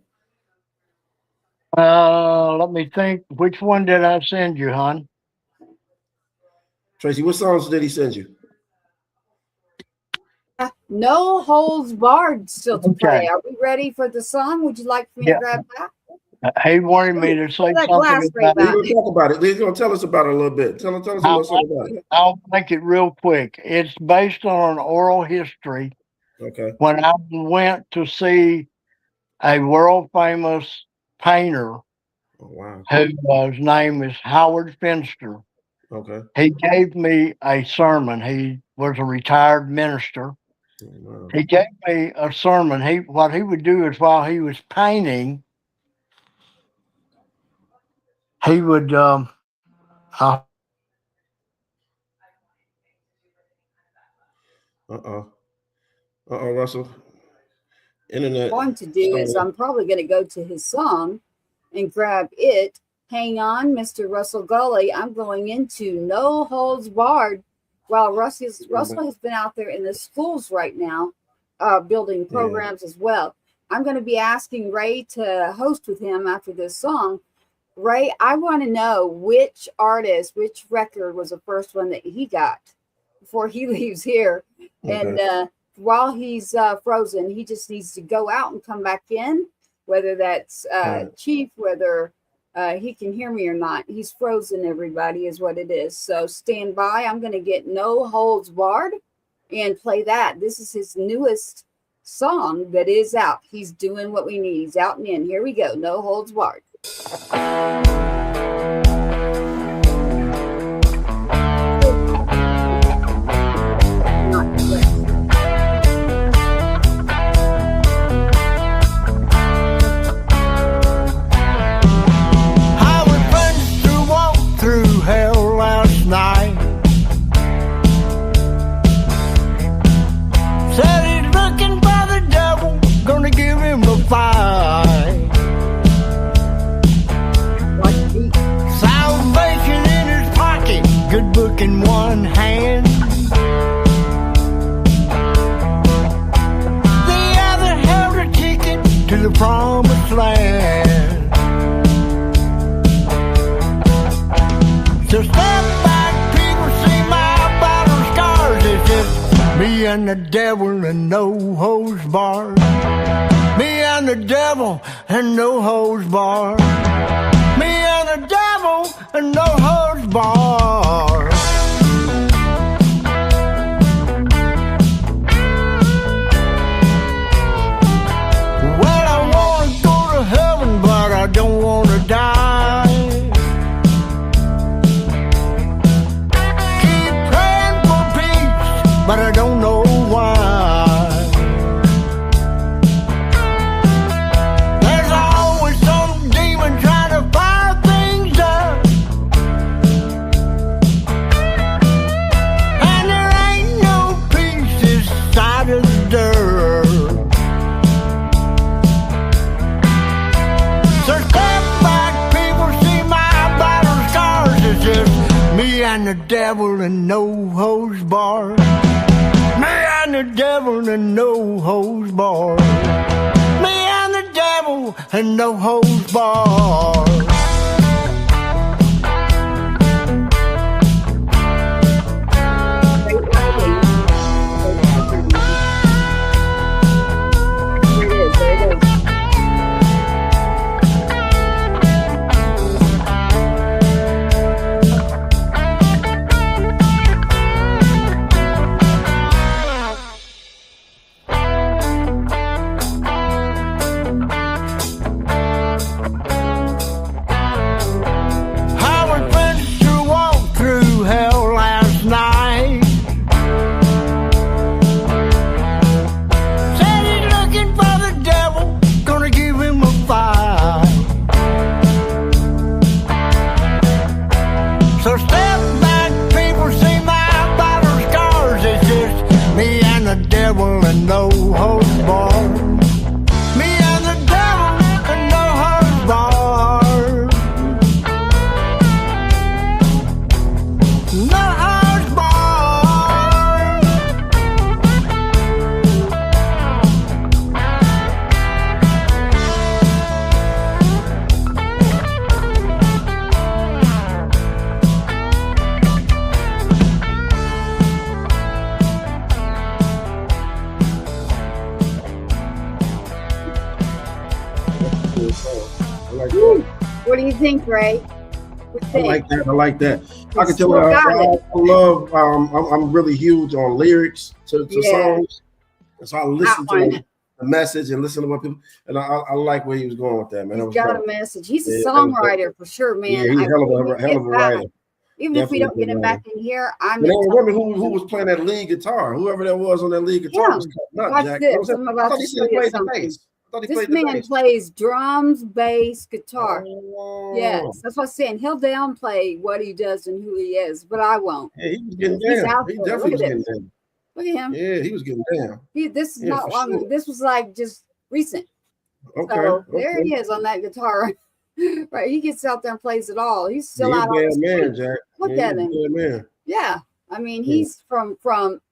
Let me think. Which one did I send you, hon? Tracy, what songs did he send you? No Holds Barred still to play. Are we ready for the song? Would you like for me to grab that? He wanted me to say something about it. We're going to talk about it. He's going to tell us about it a little bit. Tell us a little something about it. I'll make it real quick. It's based on oral history. Okay. When I went to see a world famous painter, whose name is Howard Finster. Okay. He gave me a sermon. He was a retired minister. Wow. He gave me a sermon. What he would do is while he was painting, he would Russell. Internet. What I'm going to do is I'm probably going to go to his song and grab it. Hang on, Mr. Russell Gulley. I'm going into No Holds Barred. While Russell has been out there in the schools right now, building programs as well. I'm going to be asking Ray to host with him after this song. Ray, I want to know which artist, which record was the first one that he got before he leaves here. And while he's frozen, he just needs to go out and come back in, whether that's Chief, whether he can hear me or not. He's frozen, everybody, is what it is. So stand by. I'm going to get No Holds Barred and play that. This is his newest song that is out. He's doing what we need. He's out and in. Here we go. No Holds Barred. Salvation in his pocket, good book in one hand. The other held a ticket to the promised land. So step back, people, see my battle scars. It's just me and and the devil and no hose bar. Me and the devil and no hose bar. Me and the devil and no hose bar. Well, I want to go to heaven, but I don't want to die. Keep praying for peace, but I don't know why. There's always some demon trying to fire things up, and there ain't no peace this side of the dirt. So step back, people, see my battle scars. It's just me and the devil and no hose bar. Me and the devil and no hose bar. Me and the devil and no hose bar. Great writing. There it is. There it is. Howard Fincher walked through hell last night. Said he's looking for the devil, gonna give him a fight. So step back, people, see my battle scars. It's just me and the devil and no hose bar. Me and the devil and no hose bar. No hose bar. I like Woo. that. What do you think, Ray? What do you I think? like that. I like that. I can tell. Still got I it. love. I'm really huge on lyrics to Yeah. songs, and so I listen to one. the message and listen to what people. And I like where he was going with that, man. That He's was got great. a message. He's a Yeah, that was songwriter for sure, man. Yeah, he's a hell of a writer. Even if we don't get him Definitely back in here, I'm And I gonna remember who was playing that lead guitar. Whoever that was on that lead guitar Yeah. was cutting up, Watch Jack. this. I was like, I'm I about thought to he show said he you played the something. bass. I thought he This played the man bass. plays drums, bass, guitar. Oh. Yes, that's what I'm saying. He'll downplay what he does and who he is, but I won't. Yeah, he was getting He's down. out He there. definitely Look was at getting this. down. Look at him. Yeah, he was getting down. This is Yeah, not for long. sure. This was like just recent. Okay. So there okay. he is on that guitar. Right, he gets out there and plays it all. He's still Yeah, out on he's the a bad man, street. Jack. Look Yeah, at he's him. a bad man. Yeah, I mean, Yeah. he's from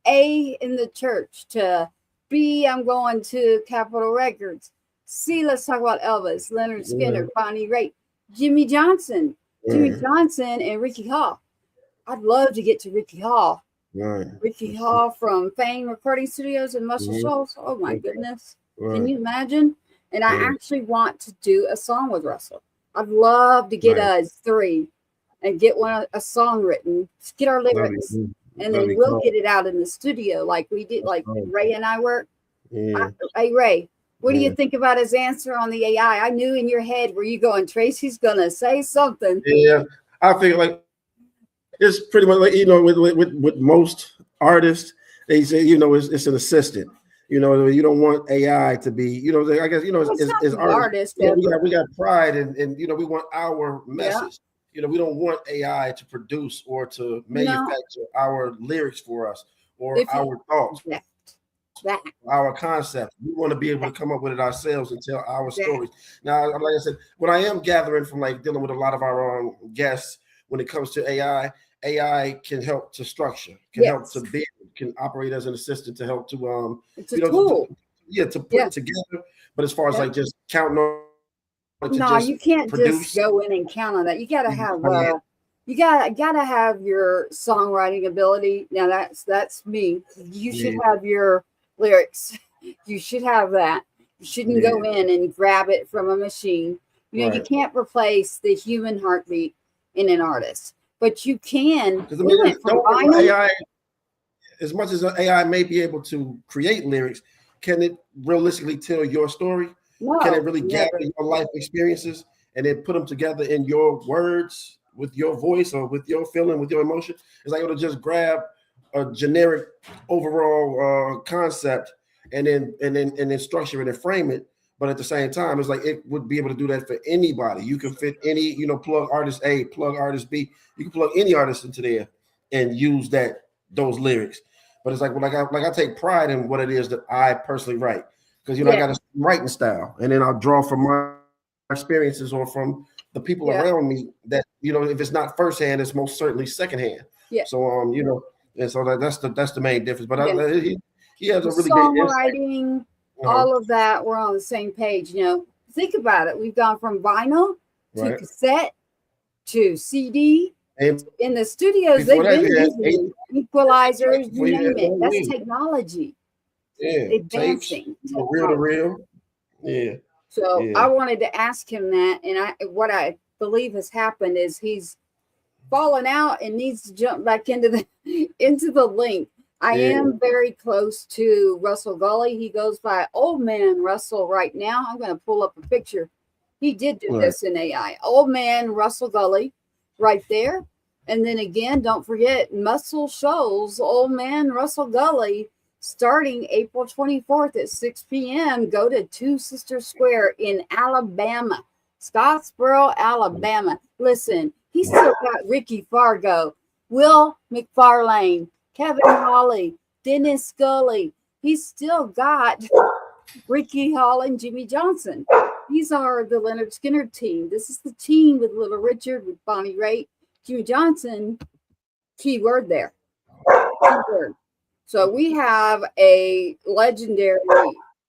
A in the church to B. I'm going to Capitol Records. C. Let's talk about Elvis, Leonard Skinner, Bonnie Raitt, Jimmy Johnson, and Ricky Hall. I'd love to get to Ricky Hall. Right. Ricky Hall from Fame Recording Studios in Muscle Shoals. Oh my goodness. Can Right. you imagine? And I Yeah. actually want to do a song with Russell. I'd love to get Right. us three and get a song written, just get our lyrics, and that'd then be we'll cool. get it out in the studio like we did, like cool. Ray and I work. Yeah. Hey Ray, what do you Yeah. think about his answer on the AI? I knew in your head were you going, Tracy's gonna say something. Yeah. I think like it's pretty much like, with most artists, they say, it's an assistant. You don't want AI to be, I guess, Well, it's not as the artists, artist, we got pride and we want our message. We don't want AI to produce or to manufacture our lyrics for us or our thoughts, that. our concepts. We want to be able to come up with it ourselves and tell our stories. Now, like I said, when I am gathering from like dealing with a lot of our guests, when it comes to AI can help to structure, can help to build, can operate as an assistant to help to it's a tool. to put it together. But as far as like just counting on it to No, just you can't produce, just go in and count on that. You got to have you gotta have your songwriting ability. Now that's me. You should have your lyrics. You should have that. You shouldn't go in and grab it from a machine. You know, you can't replace the human heartbeat in an artist, but you can. Because I mean, AI, as much as AI may be able to create lyrics, can it realistically tell your story? No, can it really gather your life experiences and then put them together in your words with your voice or with your feeling, with your emotion? It's like it'll just grab a generic overall concept and then structure it and frame it. But at the same time, it's like it would be able to do that for anybody. You can fit any, plug artist A, plug artist B. You can plug any artist into there and use those lyrics. But it's like, I take pride in what it is that I personally write, because I got a writing style, and then I'll draw from my experiences or from the people around me that if it's not firsthand, it's most certainly secondhand. Yeah. So and so that's the main difference. But he has a really great songwriting, all of that. We're on the same page. Think about it. We've gone from vinyl to cassette to CD. In the studios, they've been using equalizers, you name it. That's technology. Yeah, advancing. Reel to reel. Yeah. So I wanted to ask him that, and what I believe has happened is he's fallen out and needs to jump back into the link. I am very close to Russell Gulley. He goes by Man Russell right now. I'm going to pull up a picture. He did do this in AI. Man Russell Gulley right there. And then again, don't forget Muscle Shoals, Man Russell Gulley, starting April 24th at 6 p.m. Go to Two Sisters Square in Alabama, Scottsboro, Alabama. Listen, he's still got Ricky Fargo, Will McFarlane, Kevin Hawley, Dennis Scully. He's still got Ricky Hall and Jimmy Johnson. These are the Leonard Skinner team. This is the team with Little Richard, with Bonnie Raitt, Jimmy Johnson. Keyword there. Keyword. So we have a legendary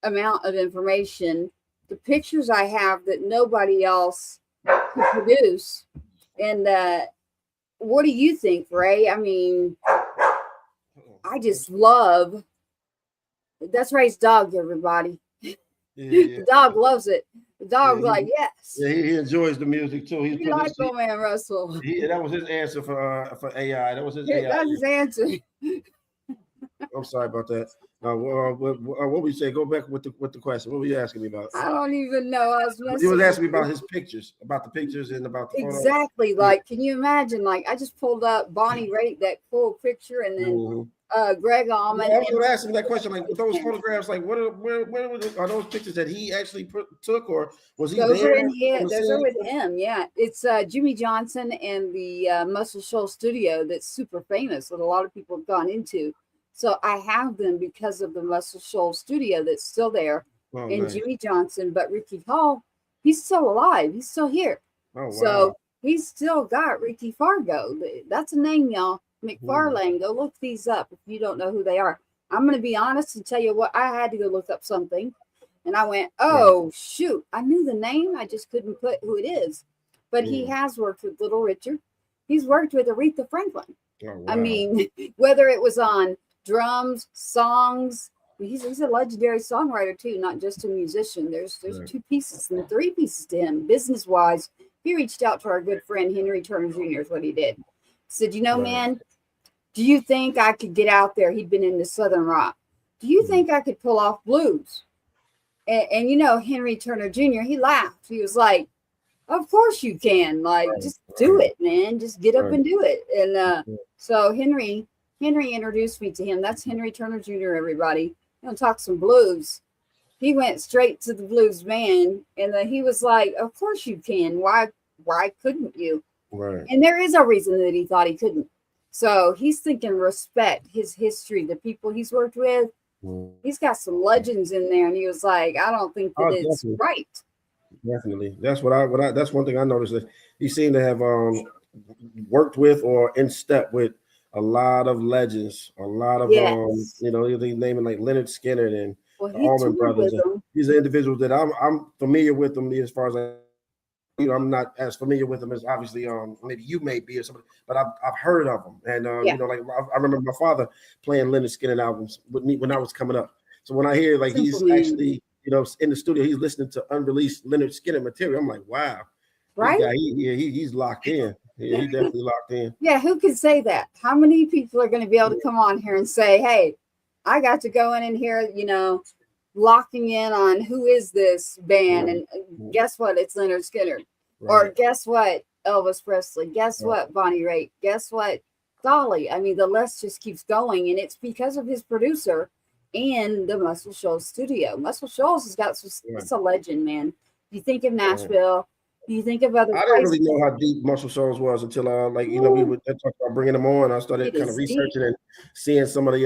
amount of information. The pictures I have that nobody else could produce. And what do you think, Ray? I mean, I just love. That's Ray's dog, everybody. The dog loves it. The dog's like, yes. Yeah, he enjoys the music too. He likes Man Russell. That was his answer for AI. That was his AI. That's his answer. I'm sorry about that. What were you say? Go back with the question. What were you asking me about? I don't even know. He was asking me about his pictures, about the pictures and about the photos. Exactly. Like, can you imagine? Like, I just pulled up Bonnie Raitt, that cool picture, and then Gregg Allman. I was going to ask him that question. Like, with those photographs, like, where are those pictures that he actually took, or was he those there? Those are with him. Yeah, it's Jimmy Johnson and the Muscle Shoals studio that's super famous that a lot of people have gone into. So I have them because of the Muscle Shoals studio that's still there, and nice. Jimmy Johnson. But Ricky Hall, he's still alive. He's still here. Oh, wow. So he's still got Ricky Fargo. That's a name, y'all. McFarlane. Go look these up if you don't know who they are. I'm going to be honest and tell you what. I had to go look up something, and I went, shoot. I knew the name. I just couldn't put who it is. But he has worked with Little Richard. He's worked with Aretha Franklin. Oh, wow. I mean, whether it was on drums, songs. He's a legendary songwriter too, not just a musician. There's 2 pieces and 3 pieces to him. Business wise, he reached out to our good friend Henry Turner Jr. is what he did. He said, man, do you think I could get out there? He'd been into Southern rock. Do you think I could pull off blues? And Henry Turner Jr., he laughed. He was like, of course you can. Like, just do it, man. Just get up and do it. And so Henry introduced me to him. That's Henry Turner Jr., everybody. Gonna talk some blues. He went straight to the blues man, and he was like, of course you can. Why couldn't you? Right. And there is a reason that he thought he couldn't. So he's thinking respect his history, the people he's worked with. He's got some legends in there, and he was like, I don't think that it's right. Definitely. That's that's one thing I noticed, that he seemed to have worked with or in step with a lot of legends, a lot of they naming like Leonard Skinner and the Allman brothers. These are individuals that I'm familiar with them as far as I'm not as familiar with them as obviously maybe you may be or something, but I've heard of them, and like I remember my father playing Leonard Skinner albums with me when I was coming up. So when I hear like he's actually in the studio, he's listening to unreleased Leonard Skinner material, I'm like, wow, right? He's locked in. Yeah, he definitely locked in. Yeah, who could say that? How many people are going to be able to come on here and say, hey, I got to go in here, locking in on who is this band, and guess what? It's Leonard Skinner. Right. Or guess what? Elvis Presley. Guess what? Bonnie Raitt. Guess what? Dolly. I mean, the list just keeps going, and it's because of his producer and the Muscle Shoals studio. Muscle Shoals has got it's a legend, man. You think of Nashville. You think of other. I didn't really know how deep Muscle Shoals was until we would talk about bringing them on. I started kind of researching and seeing some of the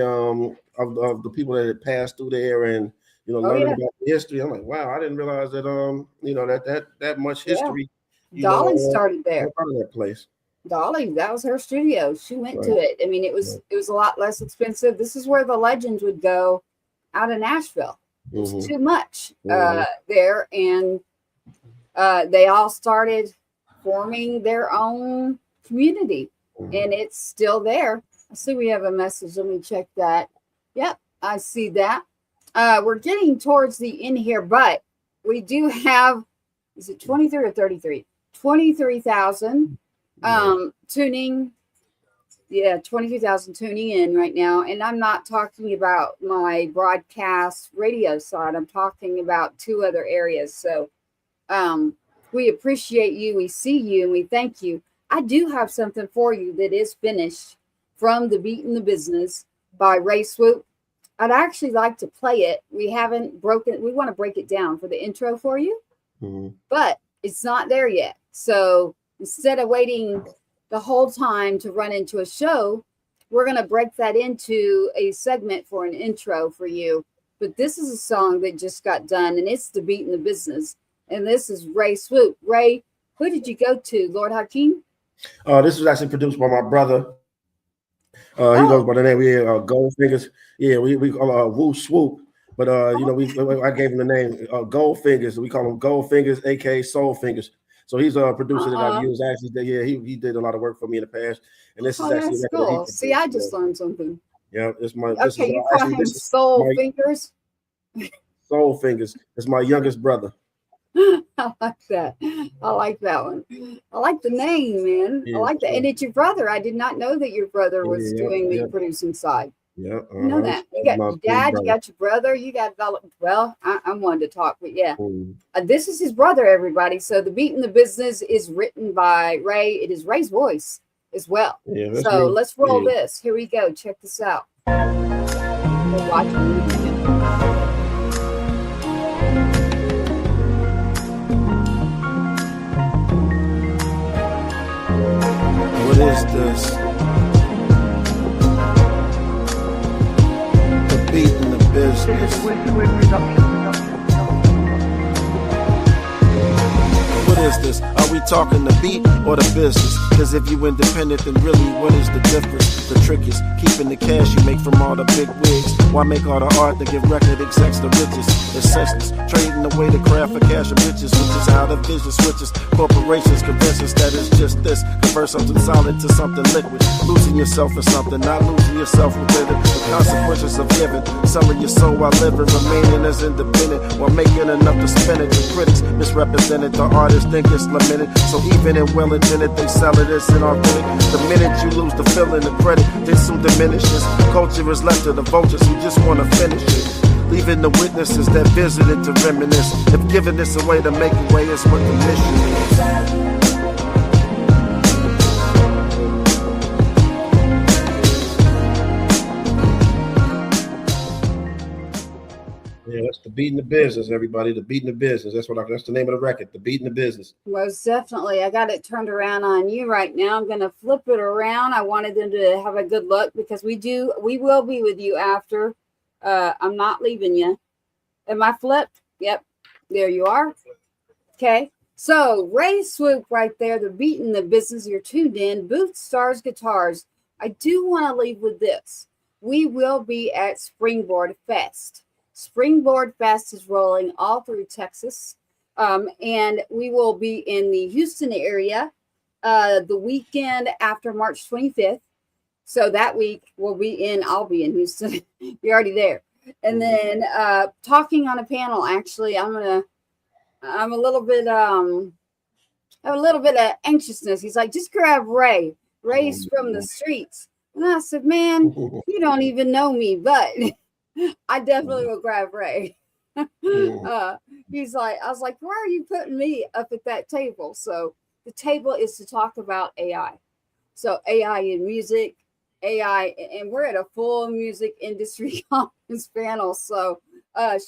of the people that had passed through there, and learning about the history. I'm like, wow, I didn't realize that that much history. Dolly started there. Part of that place. Dolly, that was her studio. She went to it. I mean, it was a lot less expensive. This is where the legends would go out of Nashville. It was too much there, and they all started forming their own community, and it's still there. I see we have a message. Let me check that. Yep, I see that. We're getting towards the end here, but we do have, is it 23 or 33? 23,000 tuning. Yeah, 23,000 tuning in right now. And I'm not talking about my broadcast radio side. I'm talking about 2 other areas. So we appreciate you. We see you and we thank you. I do have something for you that is finished from The Beat in the Business by Ray Swoop. I'd actually like to play it. We haven't broken. We want to break it down for the intro for you, but it's not there yet. So instead of waiting the whole time to run into a show, we're going to break that into a segment for an intro for you. But this is a song that just got done, and it's The Beat in the Business. And this is Ray Swoop. Ray, who did you go to? Lord Hakeem? This was actually produced by my brother. He goes by the name Goldfingers. Yeah, we call Woo Swoop. But I gave him the name Goldfingers. We call him Goldfingers, aka Soul Fingers. So he's a producer that I've used. Actually, he did a lot of work for me in the past. And this is actually that's cool. See, I just learned something. Yeah, it's my. Okay, you call him Soul Fingers. Soul Fingers. It's my youngest brother. I like that. I like that one. I like the name, man. I like that. And it's your brother. I did not know that your brother was doing the producing side. Yeah, you know that. You got your dad, you got your brother, you got, well, I'm one to talk, but yeah. This is his brother, everybody. So The Beat in the Business is written by Ray. It is Ray's voice as well. Yeah, so let's roll this. Here we go. Check this out. We're watching. What is this? The Beat in the Business. What is this? Are we talking the beat or the business? Cause if you independent, then really what is the difference? The trick is keeping the cash you make from all the big wigs. Why make all the art to give record execs the riches? It's senseless, trading away the craft for cash and riches, which is how the vision switches. Corporations convince us that it's just this. Convert something solid to something liquid. Losing yourself in something, not losing yourself within it. The consequences of giving, selling your soul while living, remaining as independent while making enough to spend it. The critics misrepresented, the artists think it's lamented. So even in well-intended, they sell it as inauthentic. The minute you lose the feeling, the credit, then soon diminishes. Culture is left to the vultures who just want to finish it. Leaving the witnesses that visited to reminisce. If giving this away to make a way is what the mission is. Yeah, that's The Beat in the Business, everybody. The Beat in the Business. That's the name of the record. The Beat in the Business. Most definitely. I got it turned around on you right now. I'm gonna flip it around. I wanted them to have a good look because we will be with you after. I'm not leaving you. Am I flipped? Yep. There you are. Okay. So Ray Swoop right there. The Beat in the Business. You're tuned in. Booth Stars Guitars. I do want to leave with this. We will be at Springboard Fest. Springboard Fest is rolling all through Texas. And we will be in the Houston area the weekend after March 25th. So that week I'll be in Houston. You're already there. And then talking on a panel, actually, I'm a little bit of anxiousness. He's like, just grab Ray. Ray's from the streets. And I said, man, you don't even know me, but I definitely will grab Ray. He's like, I was like, why are you putting me up at that table? So the table is to talk about AI. So AI in music, AI, and we're at a full music industry conference panel. So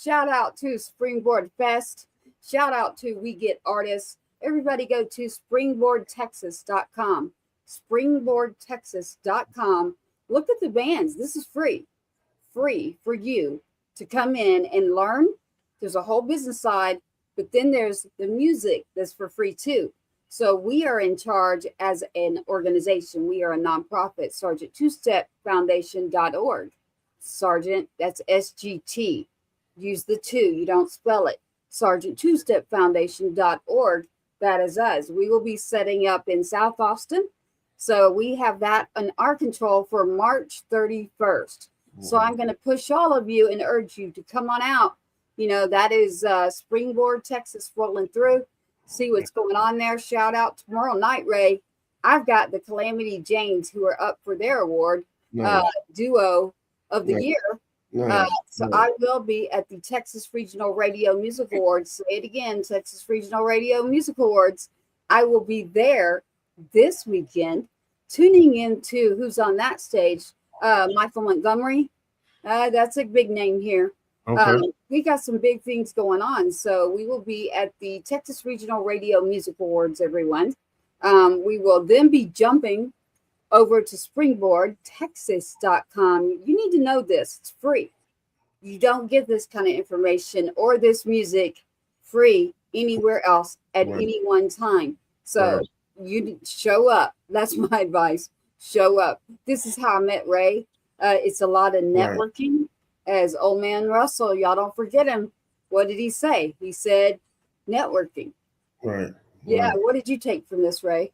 shout out to Springboard Fest. Shout out to We Get Artists. Everybody go to springboardtexas.com. Springboardtexas.com. Look at the bands. This is free for you to come in and learn. There's a whole business side, but then there's the music that's for free too. So we are in charge as an organization. We are a nonprofit, Sargent2stepfoundation.org. Sargent, that's SGT. Use the 2, you don't spell it. Sargent2stepfoundation.org. That is us. We will be setting up in South Austin. So we have that in our control for March 31st. So I'm going to push all of you and urge you to come on out. You know, that is Springboard, Texas, rolling through. See what's going on there. Shout out tomorrow night, Ray. I've got the Calamity Janes who are up for their award, Duo of the Year. So I will be at the Texas Regional Radio Music Awards. Say it again, Texas Regional Radio Music Awards. I will be there this weekend, tuning into who's on that stage. Michael Montgomery. That's a big name here. Okay. We got some big things going on. So we will be at the Texas Regional Radio Music Awards, everyone. We will then be jumping over to springboardtexas.com. You need to know this. It's free. You don't get this kind of information or this music free anywhere else at any one time. So you show up. That's my advice. Show up. This is how I met Ray. It's a lot of networking. As old man Russell, y'all don't forget him. What did he say? He said networking. Right. Yeah. What did you take from this, Ray?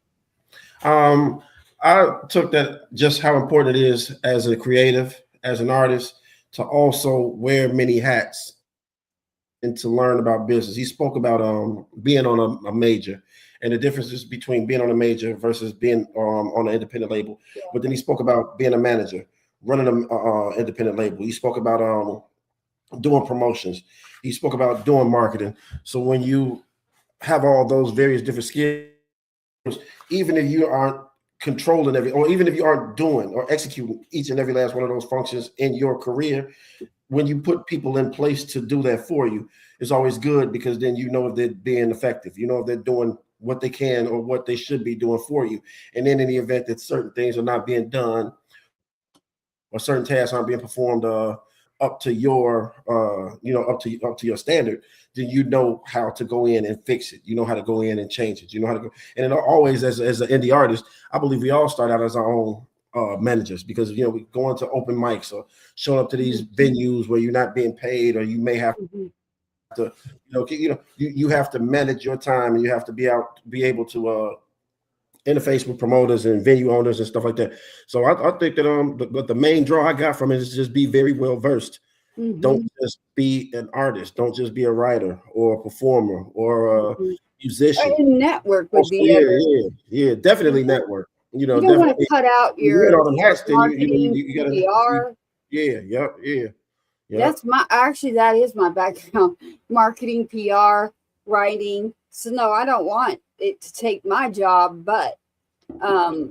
I took that just how important it is as a creative, as an artist, to also wear many hats and to learn about business. He spoke about being on a major and the differences between being on a major versus being on an independent label. Yeah. But then he spoke about being a manager, running an independent label. He spoke about doing promotions. He spoke about doing marketing. So when you have all those various different skills, even if you aren't controlling or even if you aren't doing or executing each and every last one of those functions in your career, when you put people in place to do that for you, it's always good, because then you know if they're being effective, you know if they're doing what they can or what they should be doing for you. And then in the event that certain things are not being done or certain tasks aren't being performed up to your up to your standard, then you know how to go in and fix it. You know how to go in and change it. You know how to go. And it always, as an indie artist, I believe we all start out as our own managers, because we go into open mics or showing up to these venues where you're not being paid, or you may have to you have to manage your time, and you have to be able to interface with promoters and venue owners and stuff like that. So I think that the main draw I got from it is just be very well versed. Don't just be an artist. Don't just be a writer or a performer or a musician. And network with yeah, definitely network. You don't want to cut out your marketing, you gotta, PR. Yeah. That is my background: marketing, PR, writing. So no, I don't want it to take my job, but I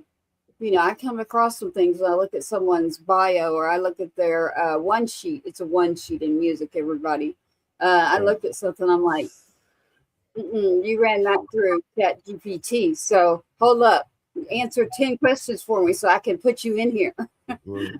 come across some things when I look at someone's bio, or I look at their one sheet. It's a one sheet in music, everybody. I look at something, I'm like, you ran that through ChatGPT. So hold up, answer 10 questions for me so I can put you in here.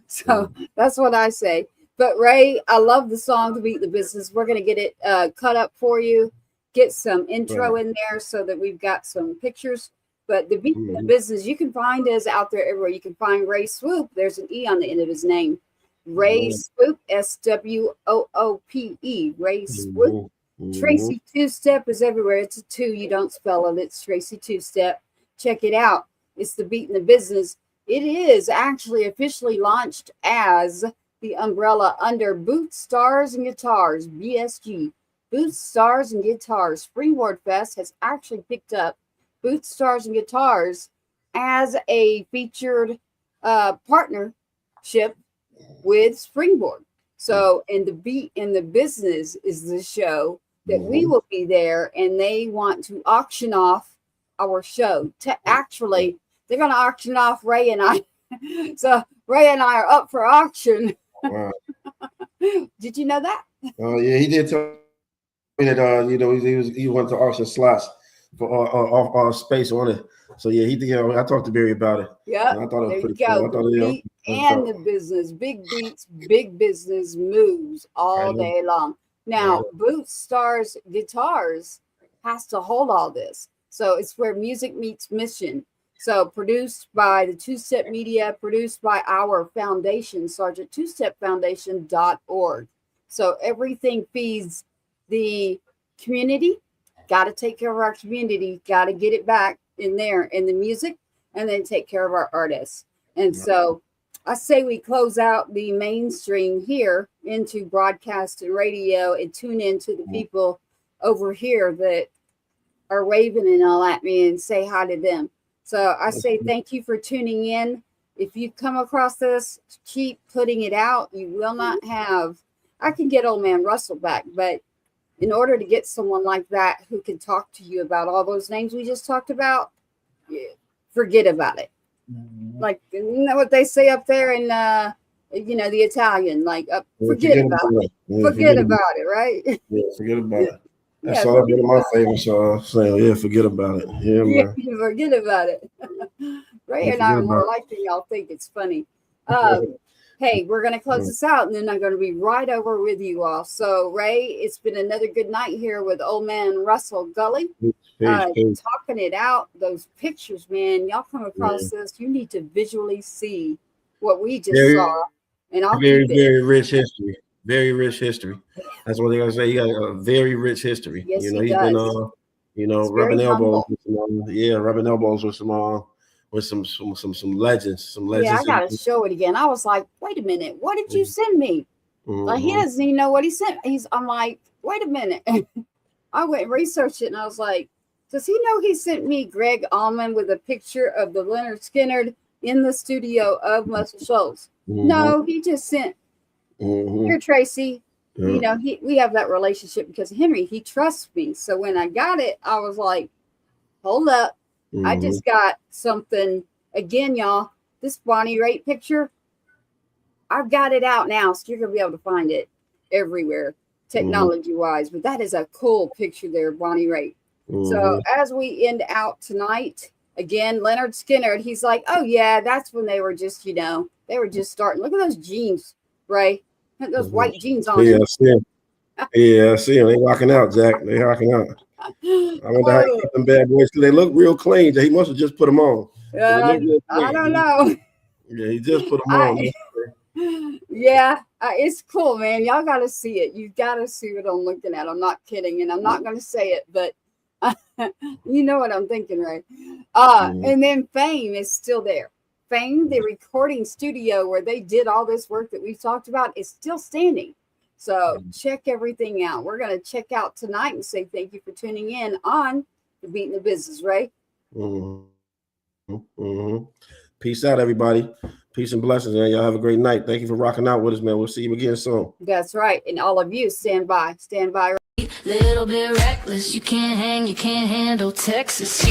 So that's what I say. But Ray, I love the song, To Beat the Business. We're going to get it cut up for you, get some intro in there so that we've got some pictures. But The Beat the Business, you can find us out there everywhere. You can find Ray Swoop. There's an E on the end of his name. Ray Swoop, SWOOPE. Ray Swoop. Tracy Two-Step is everywhere. It's a two. You don't spell it. It's Tracy Two-Step. Check it out. It's the beat in the business. It is actually officially launched as the umbrella under Boots, Stars, and Guitars, BSG. Boots, Stars, and Guitars. Springboard Fest has actually picked up Boots, Stars, and Guitars as a featured partnership with Springboard. So, and the beat in the business is the show that we will be there, and they want to auction off our show. Actually, they're going to auction off Ray and I. So Ray and I are up for auction. Wow. Did you know that? Oh yeah, he did tell me that he went to auction slots for our space on it. So yeah, he did. I talked to Barry about it. Yeah, I thought it was there pretty you cool. go. The beat and the business, big beats, big business moves all day long. Now, Boots, Stars, Guitars has to hold all this. So it's where music meets mission. So produced by the Two-Step Media, produced by our foundation, SergeantTwoStepFoundation.org. So everything feeds the community. Got to take care of our community. Got to get it back in there in the music, and then take care of our artists. And so I say we close out the mainstream here into broadcast and radio and tune in to the people over here that are waving and all at me and say hi to them. So I say thank you for tuning in. If you come across this, keep putting it out. You will not have, I can get old man Russell back, but in order to get someone like that who can talk to you about all those names we just talked about, forget about it. Like, you know what they say up there in, the Italian, like, forget about it. Forget about it, right? Yeah, forget about it. That's all one of my favorite songs. So yeah, forget about it. Yeah, man. Yeah, forget about it. Ray and I are more like than y'all think. It's funny. Hey, we're going to close this out, and then I'm going to be right over with you all. So, Ray, it's been another good night here with old man Russell Gulley. Talking it out. Those pictures, man, y'all come across this, you need to visually see what we just saw. And I'll very rich history. Very rich history. That's what they're gonna say. He got a very rich history. Yes, he's does. been rubbing elbows with rubbing elbows with some legends. Yeah, I gotta show it again. I was like, wait a minute, what did you send me? Like, he doesn't even know what he sent. I'm like, wait a minute. I went and researched it, and I was like, does he know he sent me Gregg Allman with a picture of the Leonard Skinner in the studio of Muscle Shoals? No, he just sent here, Tracy. Yeah. We have that relationship because Henry, he trusts me. So when I got it, I was like, hold up. I just got something again, y'all. This Bonnie Raitt picture, I've got it out now, so you're gonna be able to find it everywhere, technology-wise. But that is a cool picture there, Bonnie Raitt. So as we end out tonight, again, Leonard Skinner, he's like, oh yeah, that's when they were just, they were just starting. Look at those jeans, Ray. Those white jeans on. Yeah, I see him. Yeah, I see him. They rocking out, Jack. They rocking out. I wonder how he keep them bad boys, because they look real clean. He must have just put them on. I don't know. Yeah, he just put them on. It's cool, man. Y'all got to see it. You got to see what I'm looking at. I'm not kidding, and I'm not going to say it, but you know what I'm thinking, right? And then Fame is still there. Fame, the recording studio where they did all this work that we've talked about, is still standing. So check everything out. We're going to check out tonight and say thank you for tuning in on the Beat in the Business, Ray. Peace out, everybody. Peace and blessings, man. Y'all have a great night. Thank you for rocking out with us, man. We'll see you again soon. That's right. And all of you, stand by. Stand by. Little bit reckless, you can't hang, you can't handle Texas.